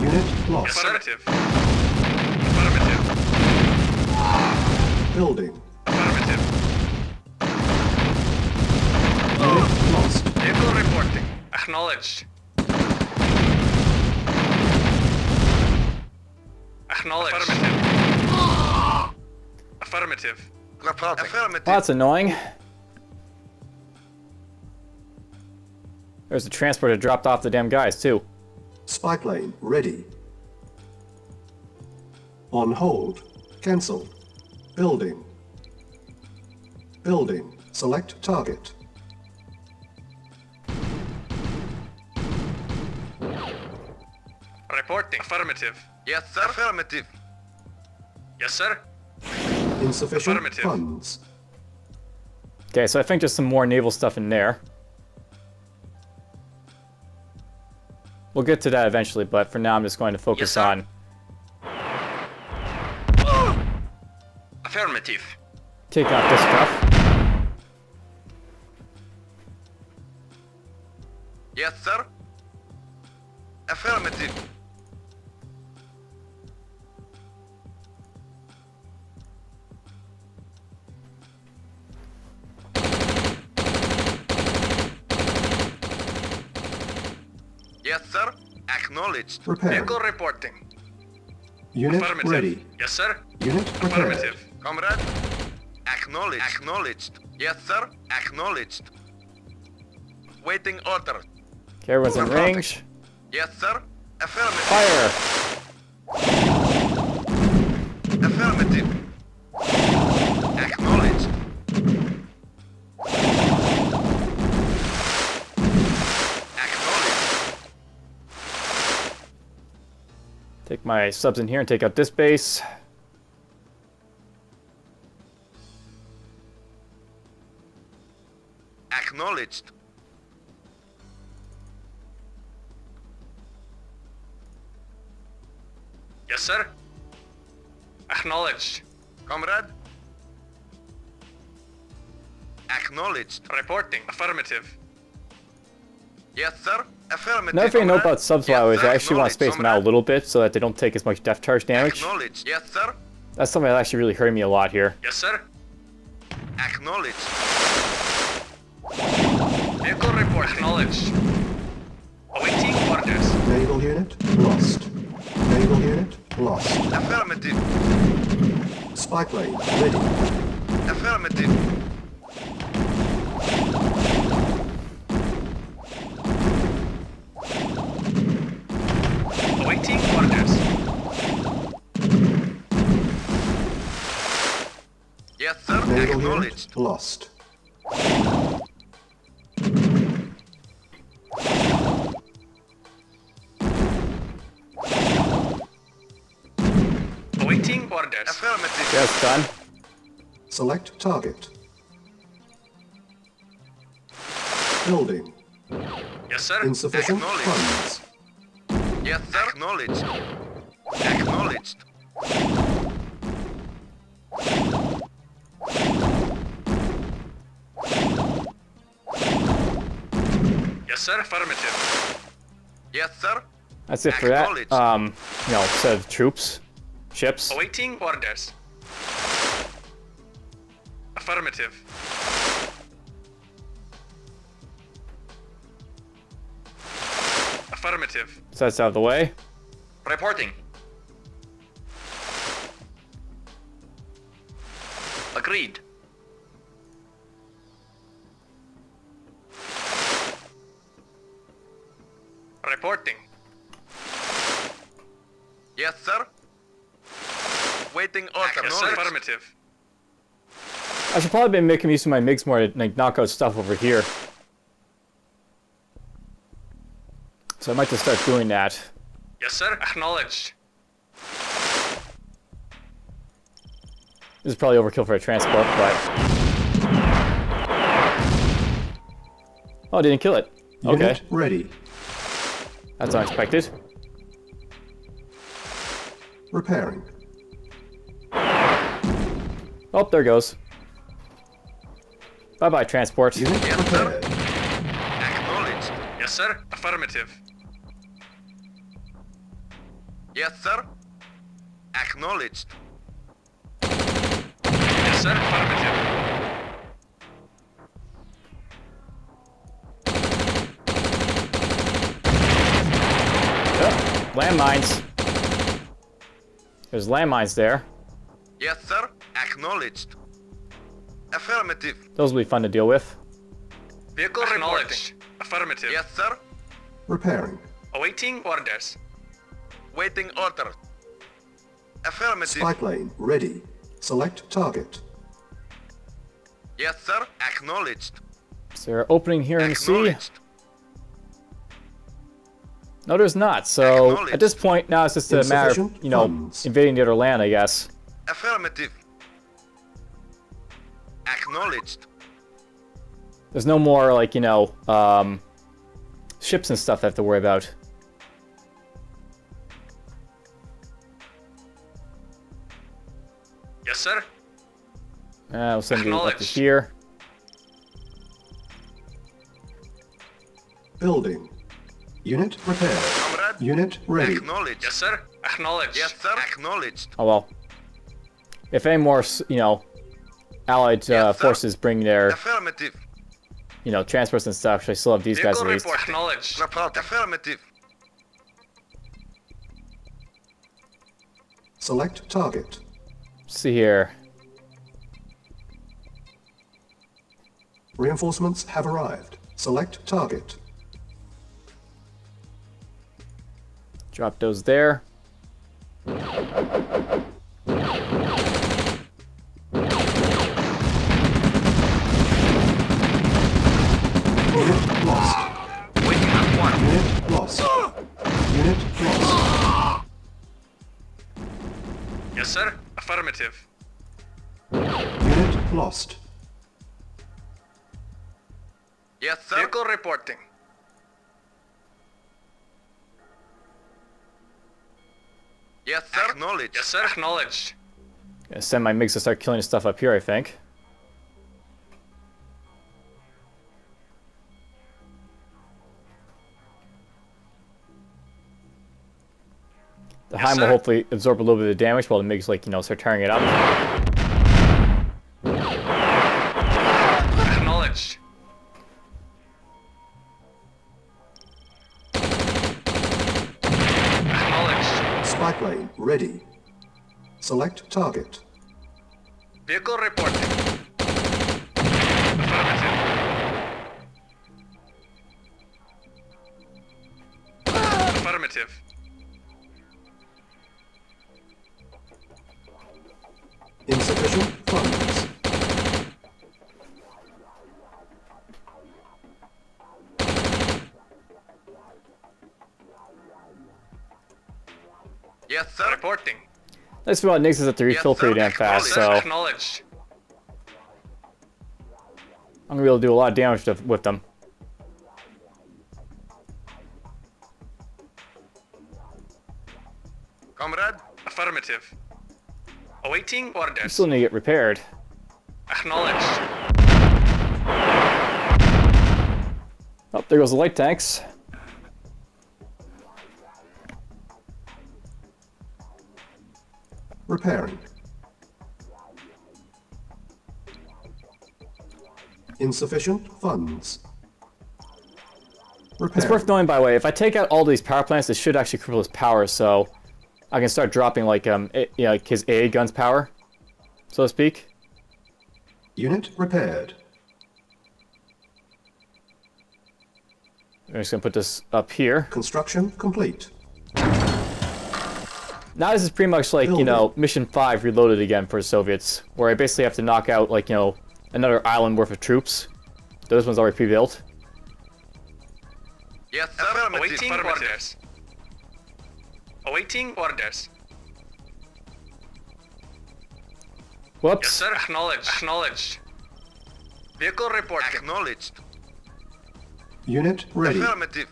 Unit lost. Affirmative. Affirmative. Building. Affirmative. Unit Vehicle reporting. Acknowledged. Acknowledged. Affirmative. Affirmative. Affirmative. Well, that's annoying. There's the transporter dropped off the damn guys, too. Spy plane ready. On hold. Cancel. Building. Building. Select target. Reporting. Affirmative. Yes, sir. Affirmative. Yes, sir. Insufficient Affirmative. funds. Okay, so I think there's some more naval stuff in there. We'll get to that eventually, but for now I'm just going to focus sir. on Affirmative. taking out this stuff. Yes, sir. Affirmative. Yes, sir. Acknowledged. Repair. Vehicle reporting. Unit Affirmative. ready. Yes, sir. Unit prepared. Affirmative. Comrade. Acknowledged. Acknowledged. Yes, sir. Acknowledged. Waiting order. Okay, everyone's in Reporting. range. Yes, sir. Affirmative. Fire! Affirmative. Acknowledged. Acknowledged. Take my subs in here and take out this base. Acknowledged. Yes, sir. Acknowledged. Comrade. Acknowledged. Reporting. Affirmative. Yes, sir. Affirmative. Another thing to know comrade. about subs, Yes, while is sir. I actually want to space Acknowledged, them out a comrade. little bit so that they don't take as much depth charge damage. Acknowledged. Yes, sir. That's something that actually really hurt me a lot here. Yes, sir. Acknowledged. Vehicle report. Acknowledged. Awaiting orders. Naval unit lost. Naval unit lost. Affirmative. Spy plane ready. Affirmative. Awaiting orders. Yes, sir. Naval Acknowledged. unit lost. Awaiting orders. Affirmative. Yes, done. Select target. Building. Yes, sir. Insufficient Acknowledged. funds. Yes, sir. Acknowledged. Acknowledged. Yes, sir. Affirmative. Yes, sir. That's it for that. Acknowledged. Set of troops. Ships. Awaiting orders. Affirmative. Affirmative. So that's out of the way. Reporting. Agreed. Reporting. Yes, sir. Waiting order. Yes, sir. Affirmative. I should probably be making use of my MiGs more to like, knock out stuff over here. So I might just start doing that. Yes, sir. Acknowledged. This is probably overkill for a transport, but... Oh, didn't kill it. Okay, Unit ready. that's unexpected. Repairing. Oh, there goes. Bye-bye, transport. Unit Yes, sir. prepared. Acknowledged. Yes, sir. Affirmative. Yes, sir. Acknowledged. Yes, sir. Affirmative. Landmines. There's landmines there. Yes, sir. Acknowledged. Affirmative. Those will be fun to deal with. Vehicle Acknowledged. reporting. Affirmative. Yes, sir. Repairing. Awaiting orders. Waiting order. Affirmative. Spy plane ready. Select target. Yes, sir. Acknowledged. Is there an opening here in the sea? Acknowledged. No, there's not. So Acknowledged. at this point, now it's just a matter of, Insufficient you know, funds. invading the other land, I guess. Affirmative. Acknowledged. There's no more, like, you know, ships and stuff I have to worry about. Yes, sir. We'll send you up to Acknowledged. here. Building. Unit repaired. Comrade. Unit ready. Acknowledged. Yes, sir. Acknowledged. Yes, sir. Acknowledged. Oh well. If any more, you know, allied Yes, sir. forces bring their, Affirmative. you know, transports and stuff, I still have these guys Vehicle at least. report. Acknowledged. Report. Affirmative. Select target. See here. Reinforcements have arrived. Select target. Drop those there. Unit lost. Waiting on one. Unit lost. Unit lost. Yes, sir. Affirmative. Unit lost. Yes, sir. Vehicle reporting. Yes, sir. Acknowledged. Yes, sir. Acknowledged. Gonna send my MiGs to start killing stuff up here, I think. The Yes, Heim will sir. hopefully absorb a little bit of the damage while the MiGs, like, you know, start tearing it up. Acknowledged. Acknowledged. Spy plane ready. Select target. Vehicle reporting. Affirmative. Affirmative. Insufficient funds. Yes, sir. Reporting. Nice about NIGs is that they refill Yes, sir. pretty damn fast, so I'm Acknowledged. gonna be able to do a lot of damage with them. Comrade. Affirmative. Awaiting orders. Still need to get repaired. Acknowledged. Oh, there goes the light tanks. Repairing. Insufficient funds. It's Repair. worth knowing, by the way, if I take out all these power plants, this should actually cripple his power, so I can start dropping, like, you know, like his AA gun's power, so to speak. Unit repaired. I'm just gonna put this up here. Construction complete. Now this is pretty much like, you know, Mission 5 reloaded again for the Soviets, where I basically have to knock out, like, you know, another island worth of troops. Those ones already pre-built. Yes, sir. Affirmative. Awaiting orders. Awaiting orders. Whoops. Yes, sir. Acknowledged. Acknowledged. Vehicle reporting. Acknowledged. Unit ready. Affirmative.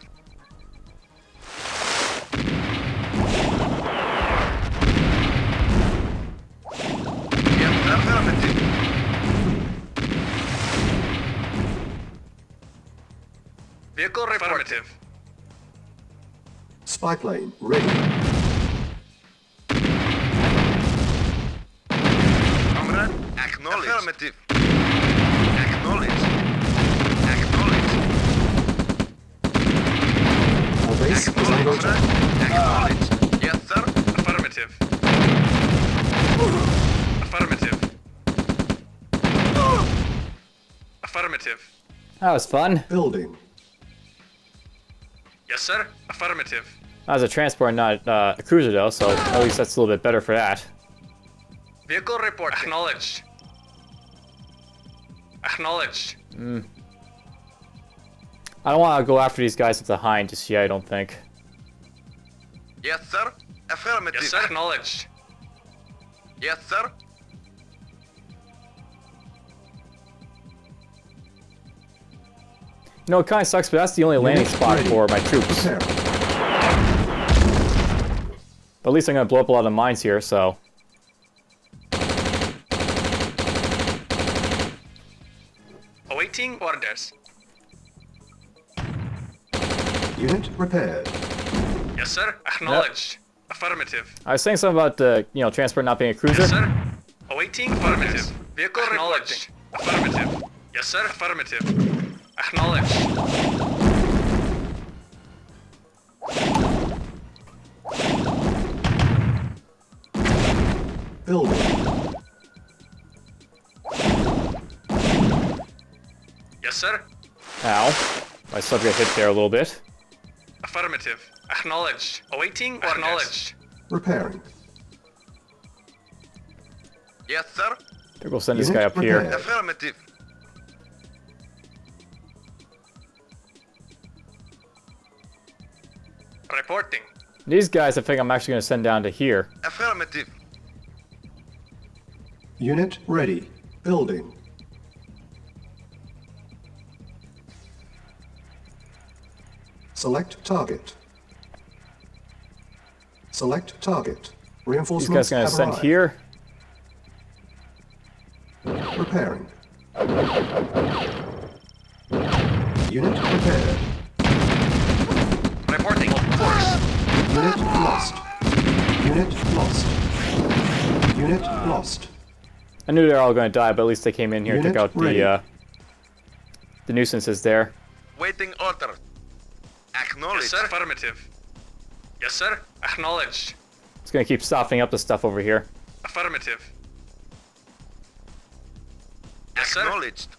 Yes, sir. Affirmative. Vehicle reporting. Spy plane ready. Comrade. Acknowledged. Affirmative. Acknowledged. Acknowledged. Our base is under attack. Acknowledged. Yes, sir. Affirmative. Affirmative. Affirmative. That was fun. Building. Yes, sir. Affirmative. That was a transport, not a cruiser though, so at least that's a little bit better for that. Vehicle reporting. Acknowledged. Acknowledged. I don't want to go after these guys at the Hind just yet, I don't think. Yes, sir. Affirmative. Yes, sir. Acknowledged. Yes, sir. You know, it kind of sucks, but that's the only landing Unit spot ready. for my troops. Prepare. But at least I'm going to blow up a lot of mines here, so... Awaiting orders. Unit repaired. Yes, sir. Acknowledged. Affirmative. I was saying something about the, transport not being a cruiser. Yes, sir. Awaiting affirmative. Vehicle acknowledged. Affirmative. Yes, sir. Affirmative. Acknowledged. Building. Yes, sir. Ow. My sub got hit there a little bit. Affirmative. Acknowledged. Awaiting orders. Acknowledged. Repairing. Yes, sir. They're going to send this Unit guy up here. prepared. Affirmative. Reporting. These guys I think I'm actually going to send down to here. Affirmative. Unit ready. Building. Select target. Select target. These Reinforcements guys are going to have send arrived. here. Repairing. Unit prepared. Reporting on course. Unit lost. Unit lost. Unit lost. I knew they were all going to die, but at least they came in here and took Unit out ready. the nuisances there. Waiting order. Yes, Acknowledged. sir. Affirmative. Yes, sir. Acknowledged. It's going to keep softening up the stuff over here. Affirmative. Yes, sir. Acknowledged.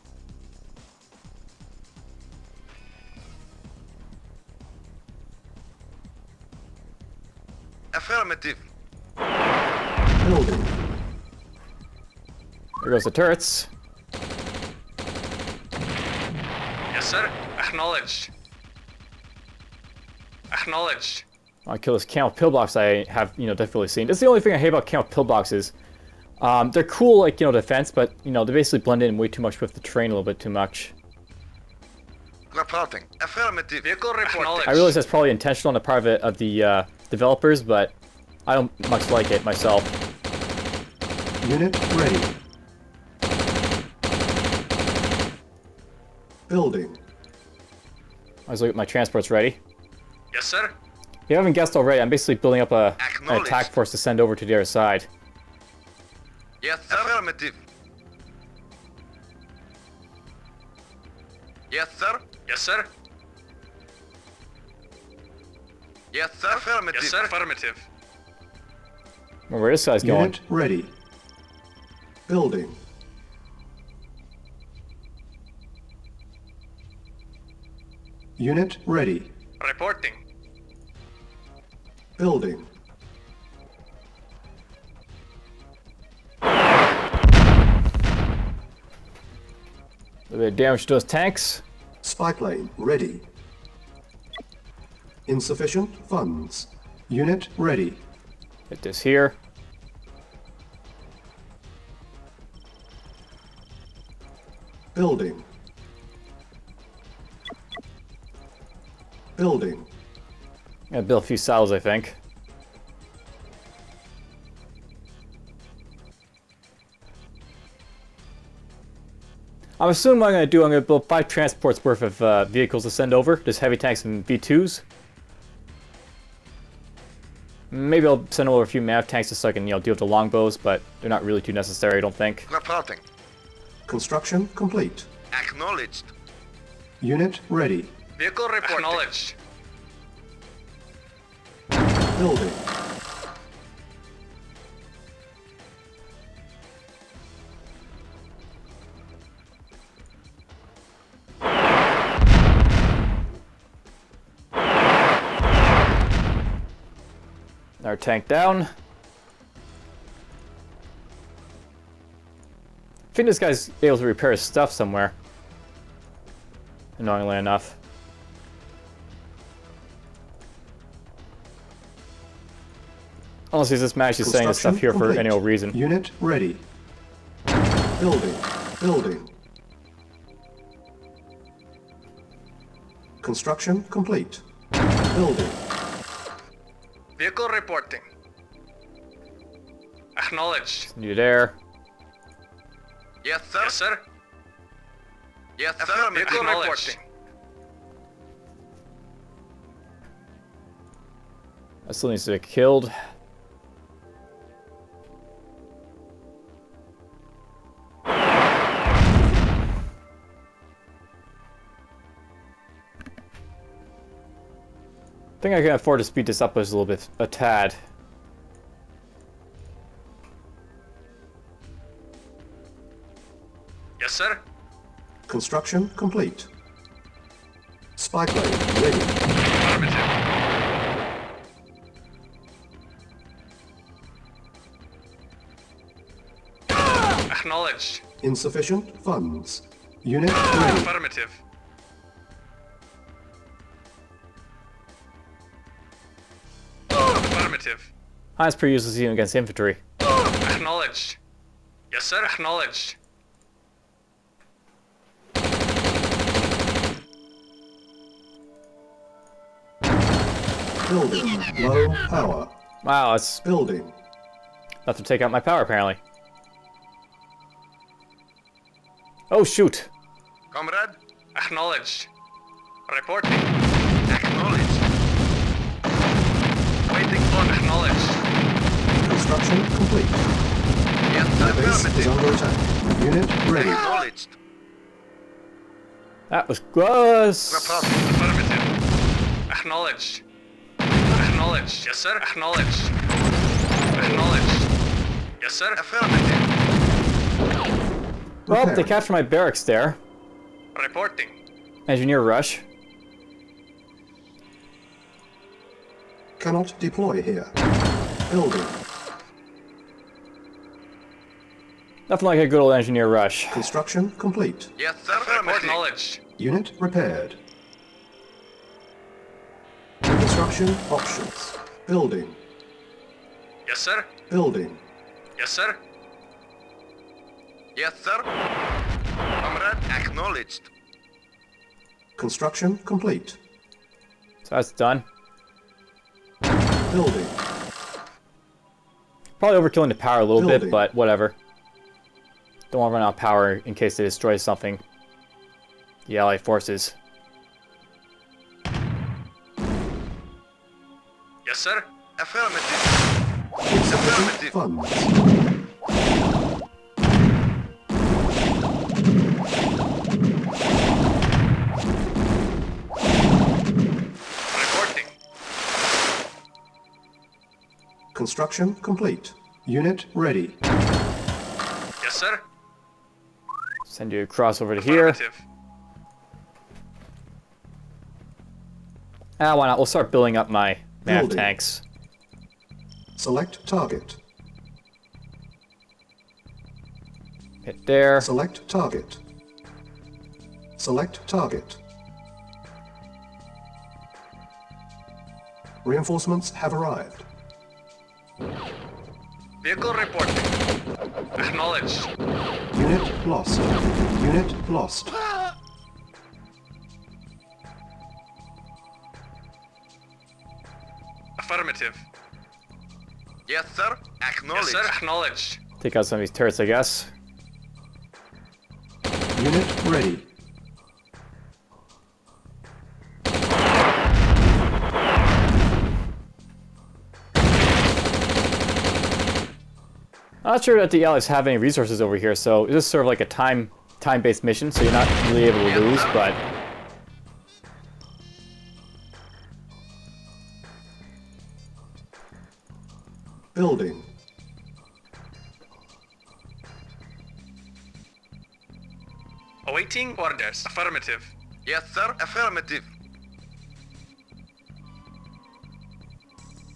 Affirmative. Building. There goes the turrets. Yes, sir. Acknowledged. Acknowledged. I kill this camp pillbox I have, definitely seen. That's the only thing I hate about camp pillboxes. They're cool, like, defense, but, they basically blend in way too much with the terrain a little bit too much. Reporting. Affirmative. Vehicle reporting. I realize that's probably intentional on the part of the developers, but I don't much like it myself. Unit ready. Building. I was looking at my transports ready. Yes, sir. If you haven't guessed already, I'm basically building up an Acknowledged. attack force to send over to the other side. Yes, sir. Affirmative. Yes, sir. Yes, sir. Yes, sir. Affirmative. Yes, sir. Affirmative. Where this guy's going? Unit ready. Building. Unit ready. Reporting. Building. A bit of damage to those tanks. Spy plane ready. Insufficient funds. Unit ready. Hit this here. Building. Building. Gonna build a few silos, I think. I'm assuming what I'm gonna build 5 transports worth of vehicles to send over. Just heavy tanks and V2s. Maybe I'll send over a few MAV tanks just so I can, deal with the longbows, but they're not really too necessary, I don't think. Reporting. Construction complete. Acknowledged. Unit ready. Vehicle reporting. Acknowledged. Building. Our tank down. I think this guy's able to repair his stuff somewhere. Annoyingly enough. Unless he's just managed to setting his stuff here for any old reason. Unit ready. Building. Building. Construction complete. Building. Vehicle reporting. Acknowledged. Needed air. Yes, sir. Yes, sir. Yes, sir. Affirmative. Vehicle Acknowledged. reporting. That still needs to be killed. I think I can afford to speed this up a little bit, a tad. Yes, sir. Construction complete. Spy plane ready. Affirmative. Acknowledged. Insufficient funds. Unit ready. Affirmative. Affirmative. Highest per useless unit against infantry. Acknowledged. Yes, sir. Acknowledged. Building. Low power. Wow, that's Building. enough to take out my power apparently. Oh shoot! Comrade, Acknowledged. Reporting. acknowledged. Waiting on acknowledged. Construction complete. Yes, sir. Base is Affirmative. under attack. Unit ready. Acknowledged. That was gross! Affirmative. Acknowledged. Acknowledged. Yes, sir. Acknowledged. Acknowledged. Yes, sir. Affirmative. Well, they Repairing. captured my barracks there. Reporting. Engineer rush. Cannot deploy here. Building. Nothing like a good old engineer rush. Construction complete. Yes, sir. Affirmative. Acknowledged. Unit repaired. Construction options. Building. Yes, sir. Building. Yes, sir. Yes, sir. Comrade, acknowledged. Construction complete. So that's done. Building. Probably overkilling the power a little bit, Building. but whatever. Don't want to run out of power in case they destroy something. The Allied forces. Yes, sir. Affirmative. Insufficient Affirmative. funds. Reporting. Construction complete. Unit ready. Yes, sir. Send you across over to here. Affirmative. Ah, why not? We'll start building up my nav Building. tanks. Select target. Hit there. Select target. Select target. Reinforcements have arrived. Vehicle reporting. Acknowledged. Unit lost. Unit lost. Affirmative. Yes, sir. Yes, Acknowledged. sir. Acknowledged. Take out some of these turrets, I guess. Unit ready. I'm not sure that the Allies have any resources over here, so this is sort of like a time-based mission, so you're not really able to lose, but Building. Awaiting orders. Affirmative. Yes, sir. Affirmative.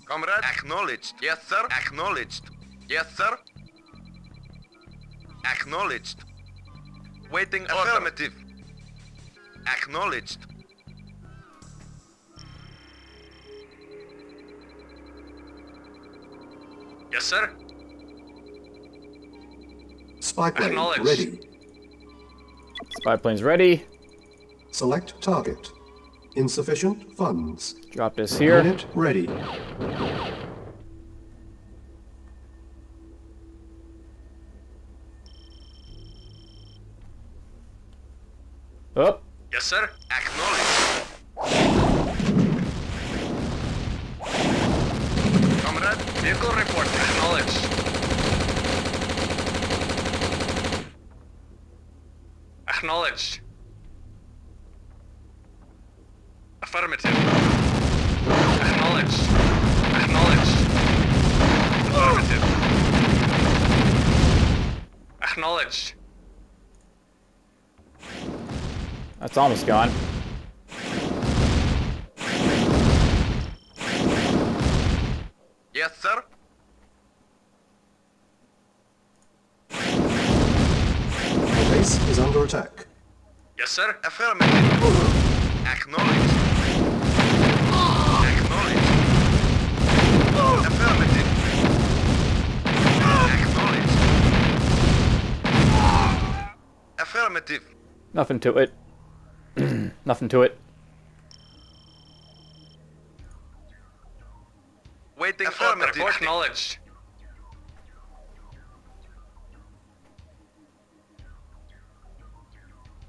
Comrade. Acknowledged. Yes, sir. Acknowledged. Yes, sir. Acknowledged. Waiting order. Affirmative. Acknowledged. Yes, sir. Spy plane Acknowledged. ready. Spy plane's ready. Select target. Insufficient funds. Drop this here. Unit ready. Oh, Yes, sir. Acknowledged. Comrade. Vehicle report. Acknowledged. Acknowledged. Affirmative. Acknowledged. Acknowledged. Affirmative. Acknowledged. that's almost gone. Yes, sir. The base is under attack. Yes, sir. Affirmative. Acknowledged. Acknowledged. Affirmative. Acknowledged. Affirmative. Nothing to it. Nothing to it. Waiting Affirmative. affirmative. Acknowledged.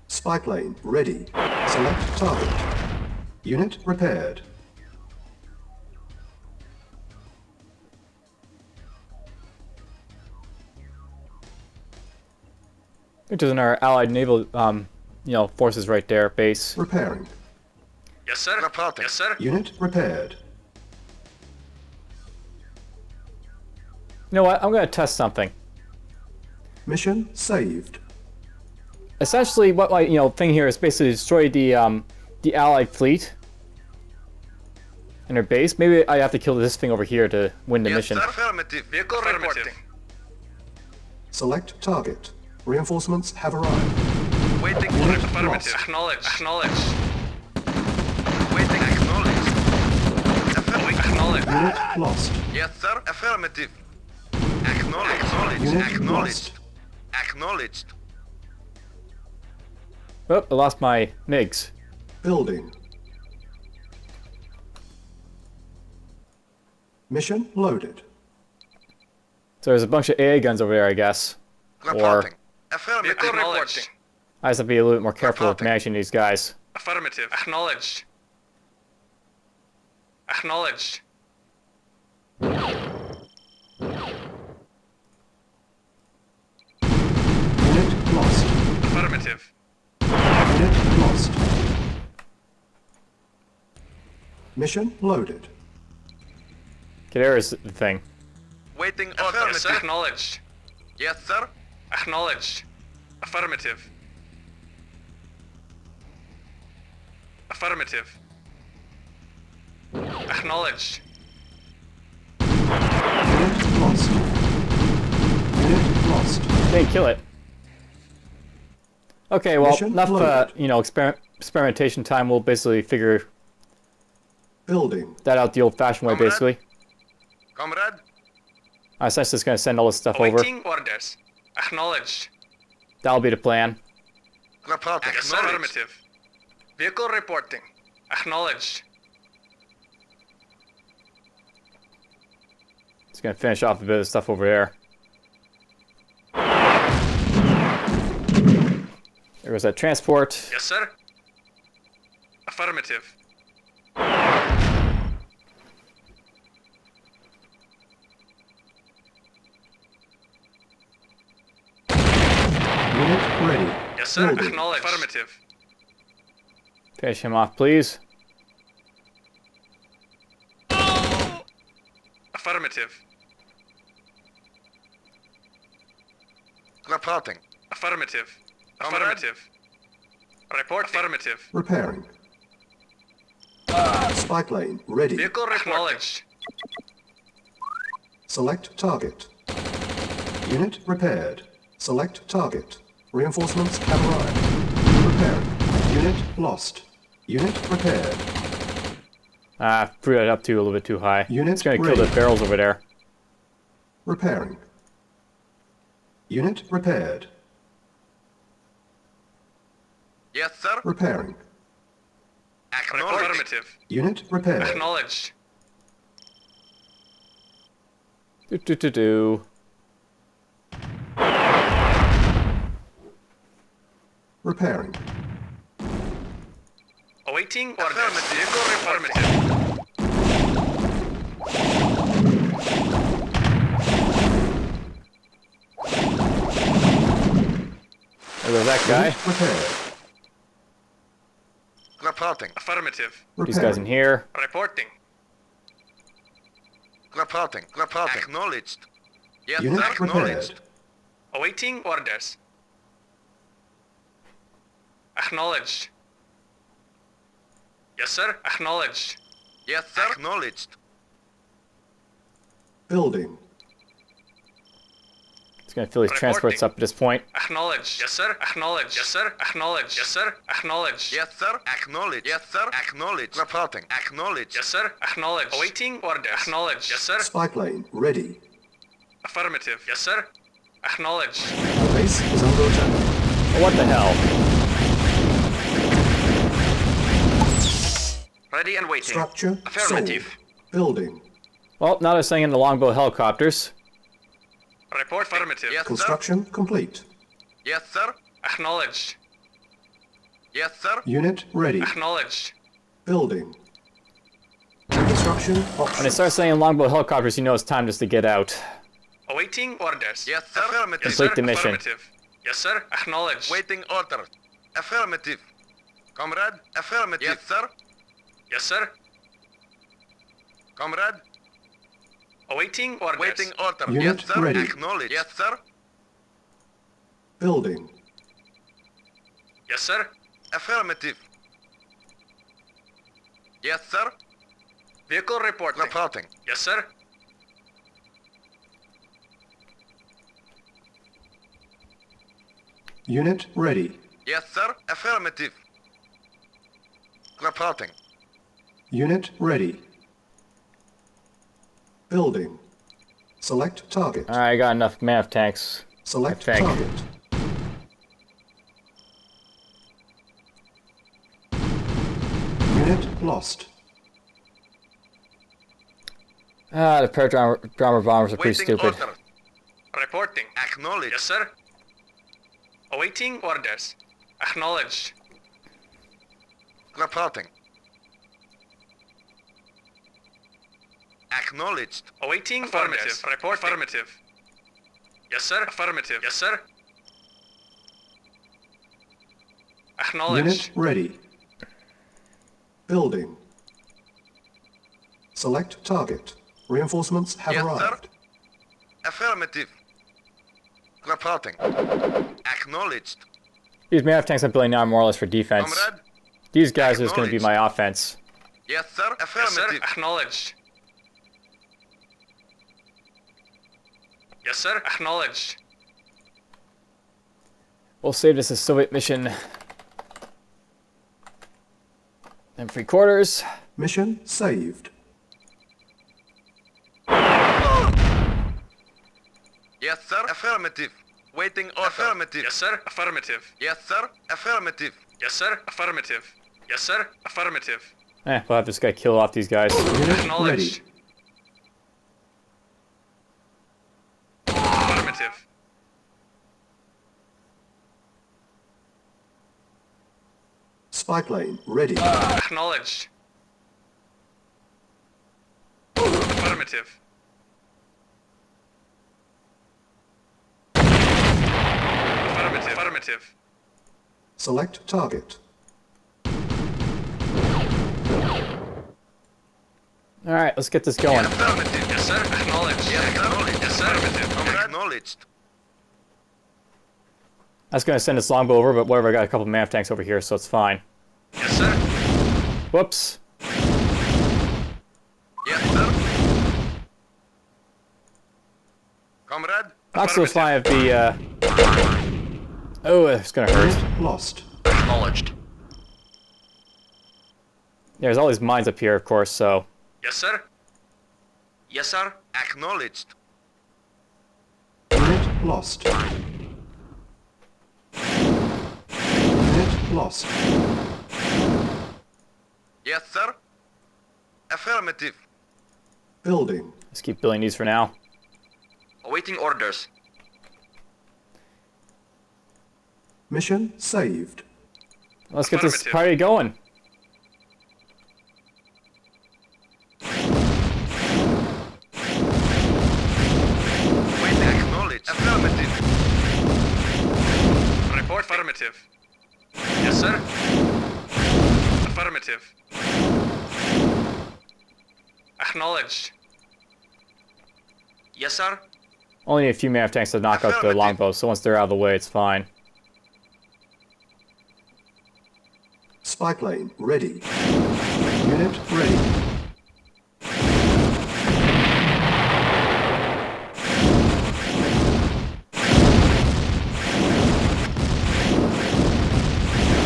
Spy plane ready. Select target. Unit repaired. Which is in our allied naval, forces right there, base. Repairing. Yes, sir. Reporting. Yes, sir. Unit repaired. You know what? I'm gonna test something. Mission saved. Essentially, what my thing here is basically destroy the allied fleet and their base. Maybe I have to kill this thing over here to win the Yes, mission. sir. Affirmative. Vehicle reporting. Select target. Reinforcements have arrived. Waiting Unit Affirmative. lost. Acknowledged. Acknowledged. Waiting. Acknowledged. Affirmative. Acknowledged. Unit lost. Yes, sir. Affirmative. Acknowledged. Acknowledged. Unit Acknowledged. lost. Acknowledged. Oh, I lost my MiGs. Building. Mission loaded. So there's a bunch of AA guns over there, I guess. Reporting. Affirmative. Vehicle reporting. Acknowledged. I just have to be a little bit more careful with Reporting. managing these guys. Affirmative. Acknowledged. Acknowledged. Unit lost. Affirmative. Unit lost. Mission loaded. Okay, there is the thing. Waiting Yes, sir. affirmative. Acknowledged. Yes, sir. Acknowledged. Affirmative. Affirmative. Acknowledged. Unit lost. Unit lost. Didn't kill it. Okay, well, Mission enough, loaded. experimentation time. We'll basically figure Building. that out the old-fashioned way, Comrade? basically. Comrade. I'm essentially just going to send all this stuff over. Awaiting orders. Acknowledged. That'll be the plan. Reporting. Yes, sir. Affirmative. Vehicle reporting. Acknowledged. Just going to finish off a bit of stuff over there. There was that transport. Yes, sir. Affirmative. Unit ready. Yes, sir. Building. Acknowledged. Affirmative. Finish him off, please. Affirmative. Reporting. Affirmative. Comrade? Affirmative. Report. Affirmative. Repairing. Spy plane ready. Vehicle acknowledged. Select target. Unit repaired. Select target. Reinforcements have arrived. Repairing. Unit lost. Unit repaired. Ah, threw that up too a little bit too high. Unit It's gonna kill ready. the barrels over there. Repairing. Unit repaired. Yes, sir. Repairing. Acknowledged. Affirmative. Unit repaired. Acknowledged. Do. Repairing. Awaiting orders. Affirmative. Vehicle affirmative. There goes that guy. Unit repaired. Reporting. Affirmative. These guys in Repairing. here. Reporting. Reporting. Reporting. Acknowledged. Yes, Unit sir. Acknowledged. repaired. Awaiting orders. Acknowledged. Yes, sir. Acknowledged. Yes, sir. Acknowledged. Building. He's gonna fill his transports up at this point. Acknowledged. Yes, sir. Acknowledged. Yes, sir. Acknowledged. Yes, sir. Acknowledged. Yes, sir. Acknowledged. Yes, sir. Acknowledged. Reporting. Acknowledged. Yes, sir. Acknowledged. Awaiting orders. Acknowledged. Yes, sir. Spy plane ready. Affirmative. Yes, sir. Acknowledged. Base is under attack. Oh, what the hell? Ready and waiting. Structure Affirmative. sold. Building. Well, now they're sending in the longbow helicopters. Report affirmative. Yes, sir. Construction complete. Yes, sir. Acknowledged. Yes, sir. Unit ready. Acknowledged. Building. Construction When they options. start sending in longbow helicopters, you know it's time just to get out. Awaiting orders. Yes, sir. Affirmative. Yes, Complete sir. the mission. Affirmative. Yes, sir. Acknowledged. Waiting order. Affirmative. Comrade. Affirmative. Yes, sir. Yes, sir. Comrade. Awaiting orders. Waiting order. Unit Yes, sir. ready. Acknowledged. Yes, sir. Building. Yes, sir. Affirmative. Yes, sir. Vehicle reporting. Reporting. Yes, sir. Unit ready. Yes, sir. Affirmative. Reporting. Unit ready. Building. Select target. Alright, I got enough MAV tanks. Select I think. target. Unit lost. Ah, the paradrommer bombers are pretty Waiting stupid. order. Reporting. Acknowledged. Yes, sir. Awaiting orders. Acknowledged. Reporting. Acknowledged. Awaiting affirmative. Report affirmative. Yes, sir. Affirmative. Yes, sir. Acknowledged. Unit ready. Building. Select target. Reinforcements have Yes, arrived. sir. Affirmative. Reporting. Acknowledged. These MAV tanks I'm building now are more or less for defense. Comrade. These guys are just going to be my offense. Yes, sir. Yes, sir. Affirmative. Acknowledged. Yes, sir. Acknowledged. We'll save this as Soviet mission. And 3/4. Mission saved. Yes, sir. Affirmative. Waiting order. Affirmative. Yes, sir. Affirmative. Yes, sir. Affirmative. Yes, sir. Affirmative. Yes, sir. Affirmative. We'll have this guy kill off these guys. Unit Acknowledged. ready. Affirmative. Spy plane ready. Acknowledged. Affirmative. Affirmative. Affirmative. Select target. Alright, let's get this going. Affirmative. Yes, sir. Acknowledged. Yes, sir. Yes, sir. Affirmative. Acknowledged. I was going to send this longbow over, but whatever, I got a couple MAF tanks over here, so it's fine. Yes, sir. Whoops. Yes, sir. Comrade. Oxo's fine if the, Oh, it's gonna hurt. Unit lost. Acknowledged. There's all these mines up here, of course, so... Yes, sir. Yes, sir. Acknowledged. Unit lost. Unit lost. Yes, sir. Affirmative. Building. Let's keep building these for now. Awaiting orders. Mission saved. Let's get this Affirmative. party going. Wait, acknowledged. Affirmative. Report affirmative. Yes, sir. Affirmative. Acknowledged. Yes, sir. Only need a few MAF tanks to knock out the Affirmative. longbow, so once they're out of the way, it's fine. Spy plane ready. Unit ready.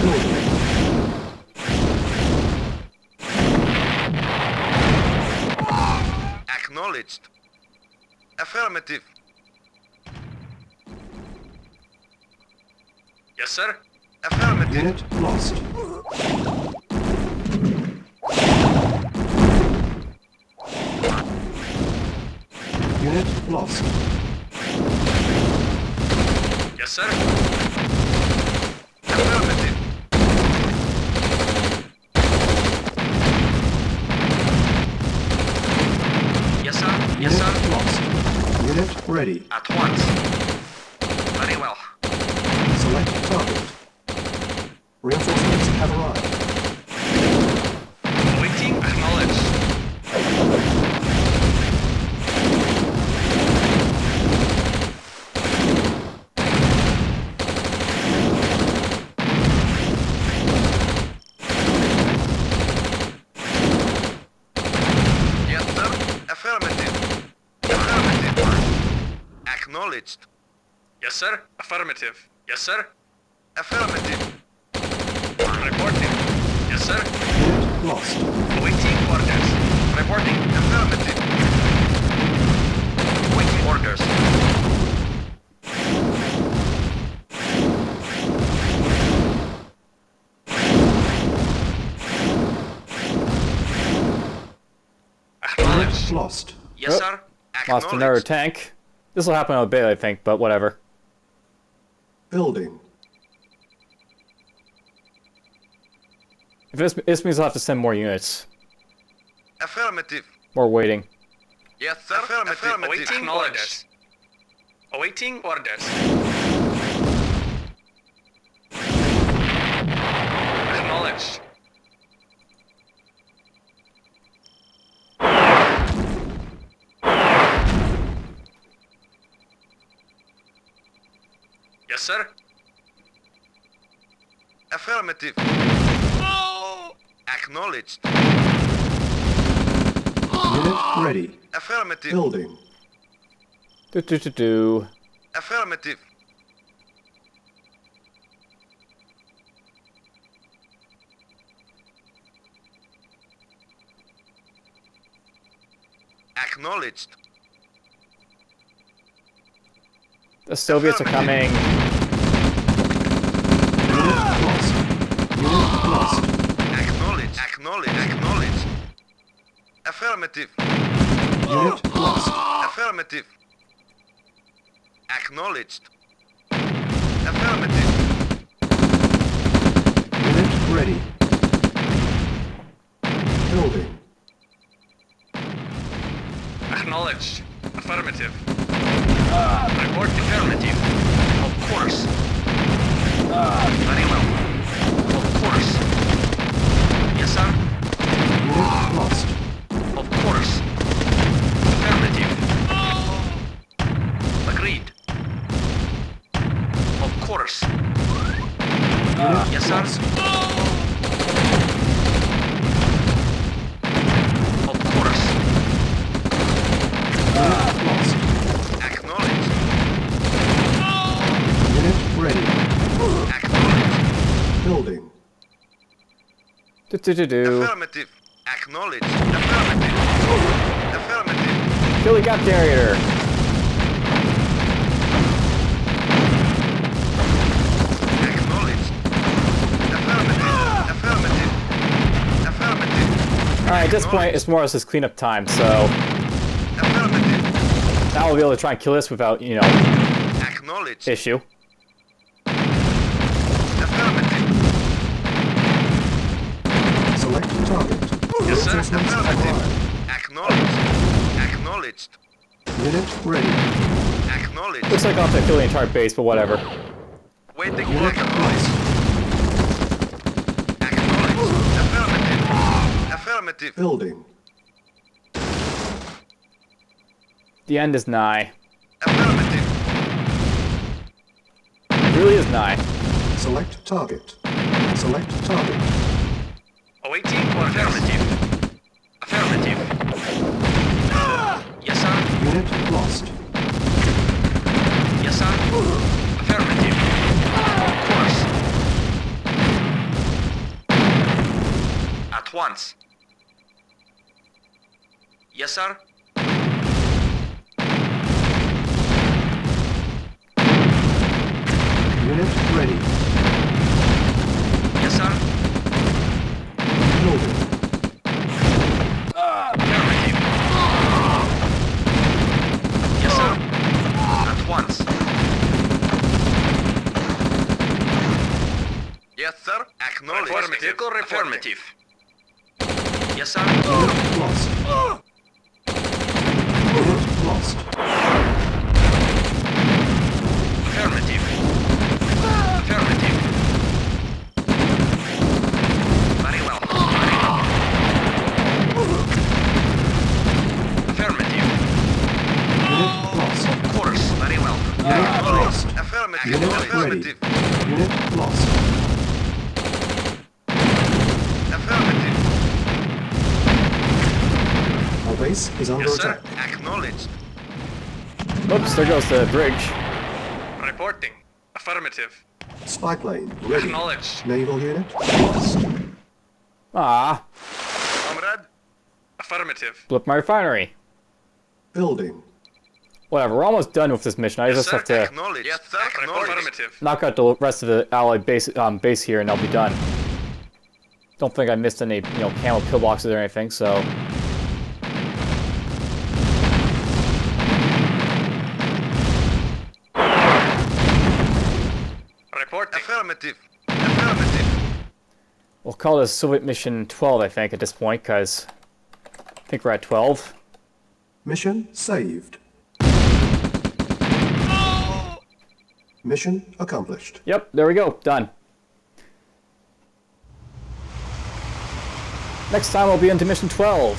Building. Acknowledged. Affirmative. Yes, sir. Affirmative. Unit lost. Unit lost. Yes, sir. Affirmative. Yes, sir. Yes, Unit sir. lost. Unit ready. At once. Very well. Select target. Reinforcements have arrived. Awaiting acknowledged. Yes, sir. Affirmative. Affirmative. Acknowledged. Yes, sir. Affirmative. Yes, sir. Affirmative. Reporting. Yes, sir. Unit lost. Awaiting orders. Reporting. Affirmative. Waiting orders. Acknowledged. Unit lost. Yes, Oh, sir. Lost another Acknowledged. tank. This will happen in a bit, I think, but whatever. Building. If this means I'll have to send more units. Affirmative. More waiting. Yes, sir. Affirmative. Awaiting orders. Awaiting orders. Acknowledged. Yes, sir. Affirmative. Acknowledged. Unit ready. Affirmative. Building. Do. Affirmative. Acknowledged. The Soviets are coming. Unit lost. Unit lost. Acknowledged. Acknowledged. Acknowledged. Affirmative. Unit lost. Affirmative. Acknowledged. Affirmative. Unit ready. Building. Acknowledged. Affirmative. Report Affirmative. Of course. Very well. Of course. Yes, sir. Unit lost. Of course. Affirmative. Agreed. Of course. Unit Yes, sir. lost. Of course. Unit lost. Acknowledged. Unit ready. Acknowledged. Building. Do. Affirmative. Acknowledged. Affirmative. Affirmative. Kill the gap generator. Acknowledged. Affirmative. Affirmative. Affirmative. Alright, at this point, it's more or less just cleanup time, so Affirmative. now we'll be able to try and kill this without, you know, Acknowledged. issue. Affirmative. Select target. Yes, sir. Reinforcements Affirmative. acquired. Acknowledged. Acknowledged. Unit ready. Acknowledged. Looks like I'll have to kill the entire base, but whatever. Waiting for Unit acknowledged. lost. Acknowledged. Affirmative. Affirmative. Building. The end is nigh. Affirmative. It really is nigh. Select target. Select target. Awaiting orders. Affirmative. Affirmative. Yes, sir. Unit lost. Yes, sir. Affirmative. Of course. At once. Yes, sir. Unit ready. Yes, sir. Building. Affirmative. Yes, sir. At once. Yes, sir. Acknowledged. Affirmative. Vehicle reporting. Affirmative. Yes, sir. Unit lost. Unit lost. Affirmative. Affirmative. Very well. Very well. Affirmative. Unit lost. Of course. Very well. Unit lost. Affirmative. Unit ready. Affirmative. Unit lost. Affirmative. Our base is under Yes, sir. attack. Acknowledged. Oops, there goes the bridge. Reporting. Affirmative. Spy plane ready. Acknowledged. Naval unit lost. Ah, Comrade. Affirmative. blew up my refinery. Building. Whatever, we're almost done with this mission. I Yes, just sir. have to Acknowledged. Yes, sir. Report Acknowledged. affirmative. knock out the rest of the allied base here, and I'll be done. Don't think I missed any, you know, camo pillboxes or anything. So Reporting. Affirmative. Affirmative. we'll call this Soviet Mission 12, I think, at this point, because I think we're at 12. Mission saved. Mission accomplished. Yep, there we go, done. Next time we'll be into Mission 12.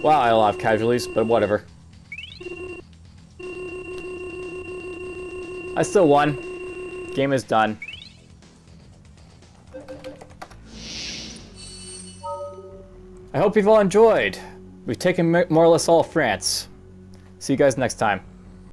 Wow, I had a lot of casualties, but whatever. I still won. Game is done. I hope you've all enjoyed. We've taken more or less all of France. See you guys next time.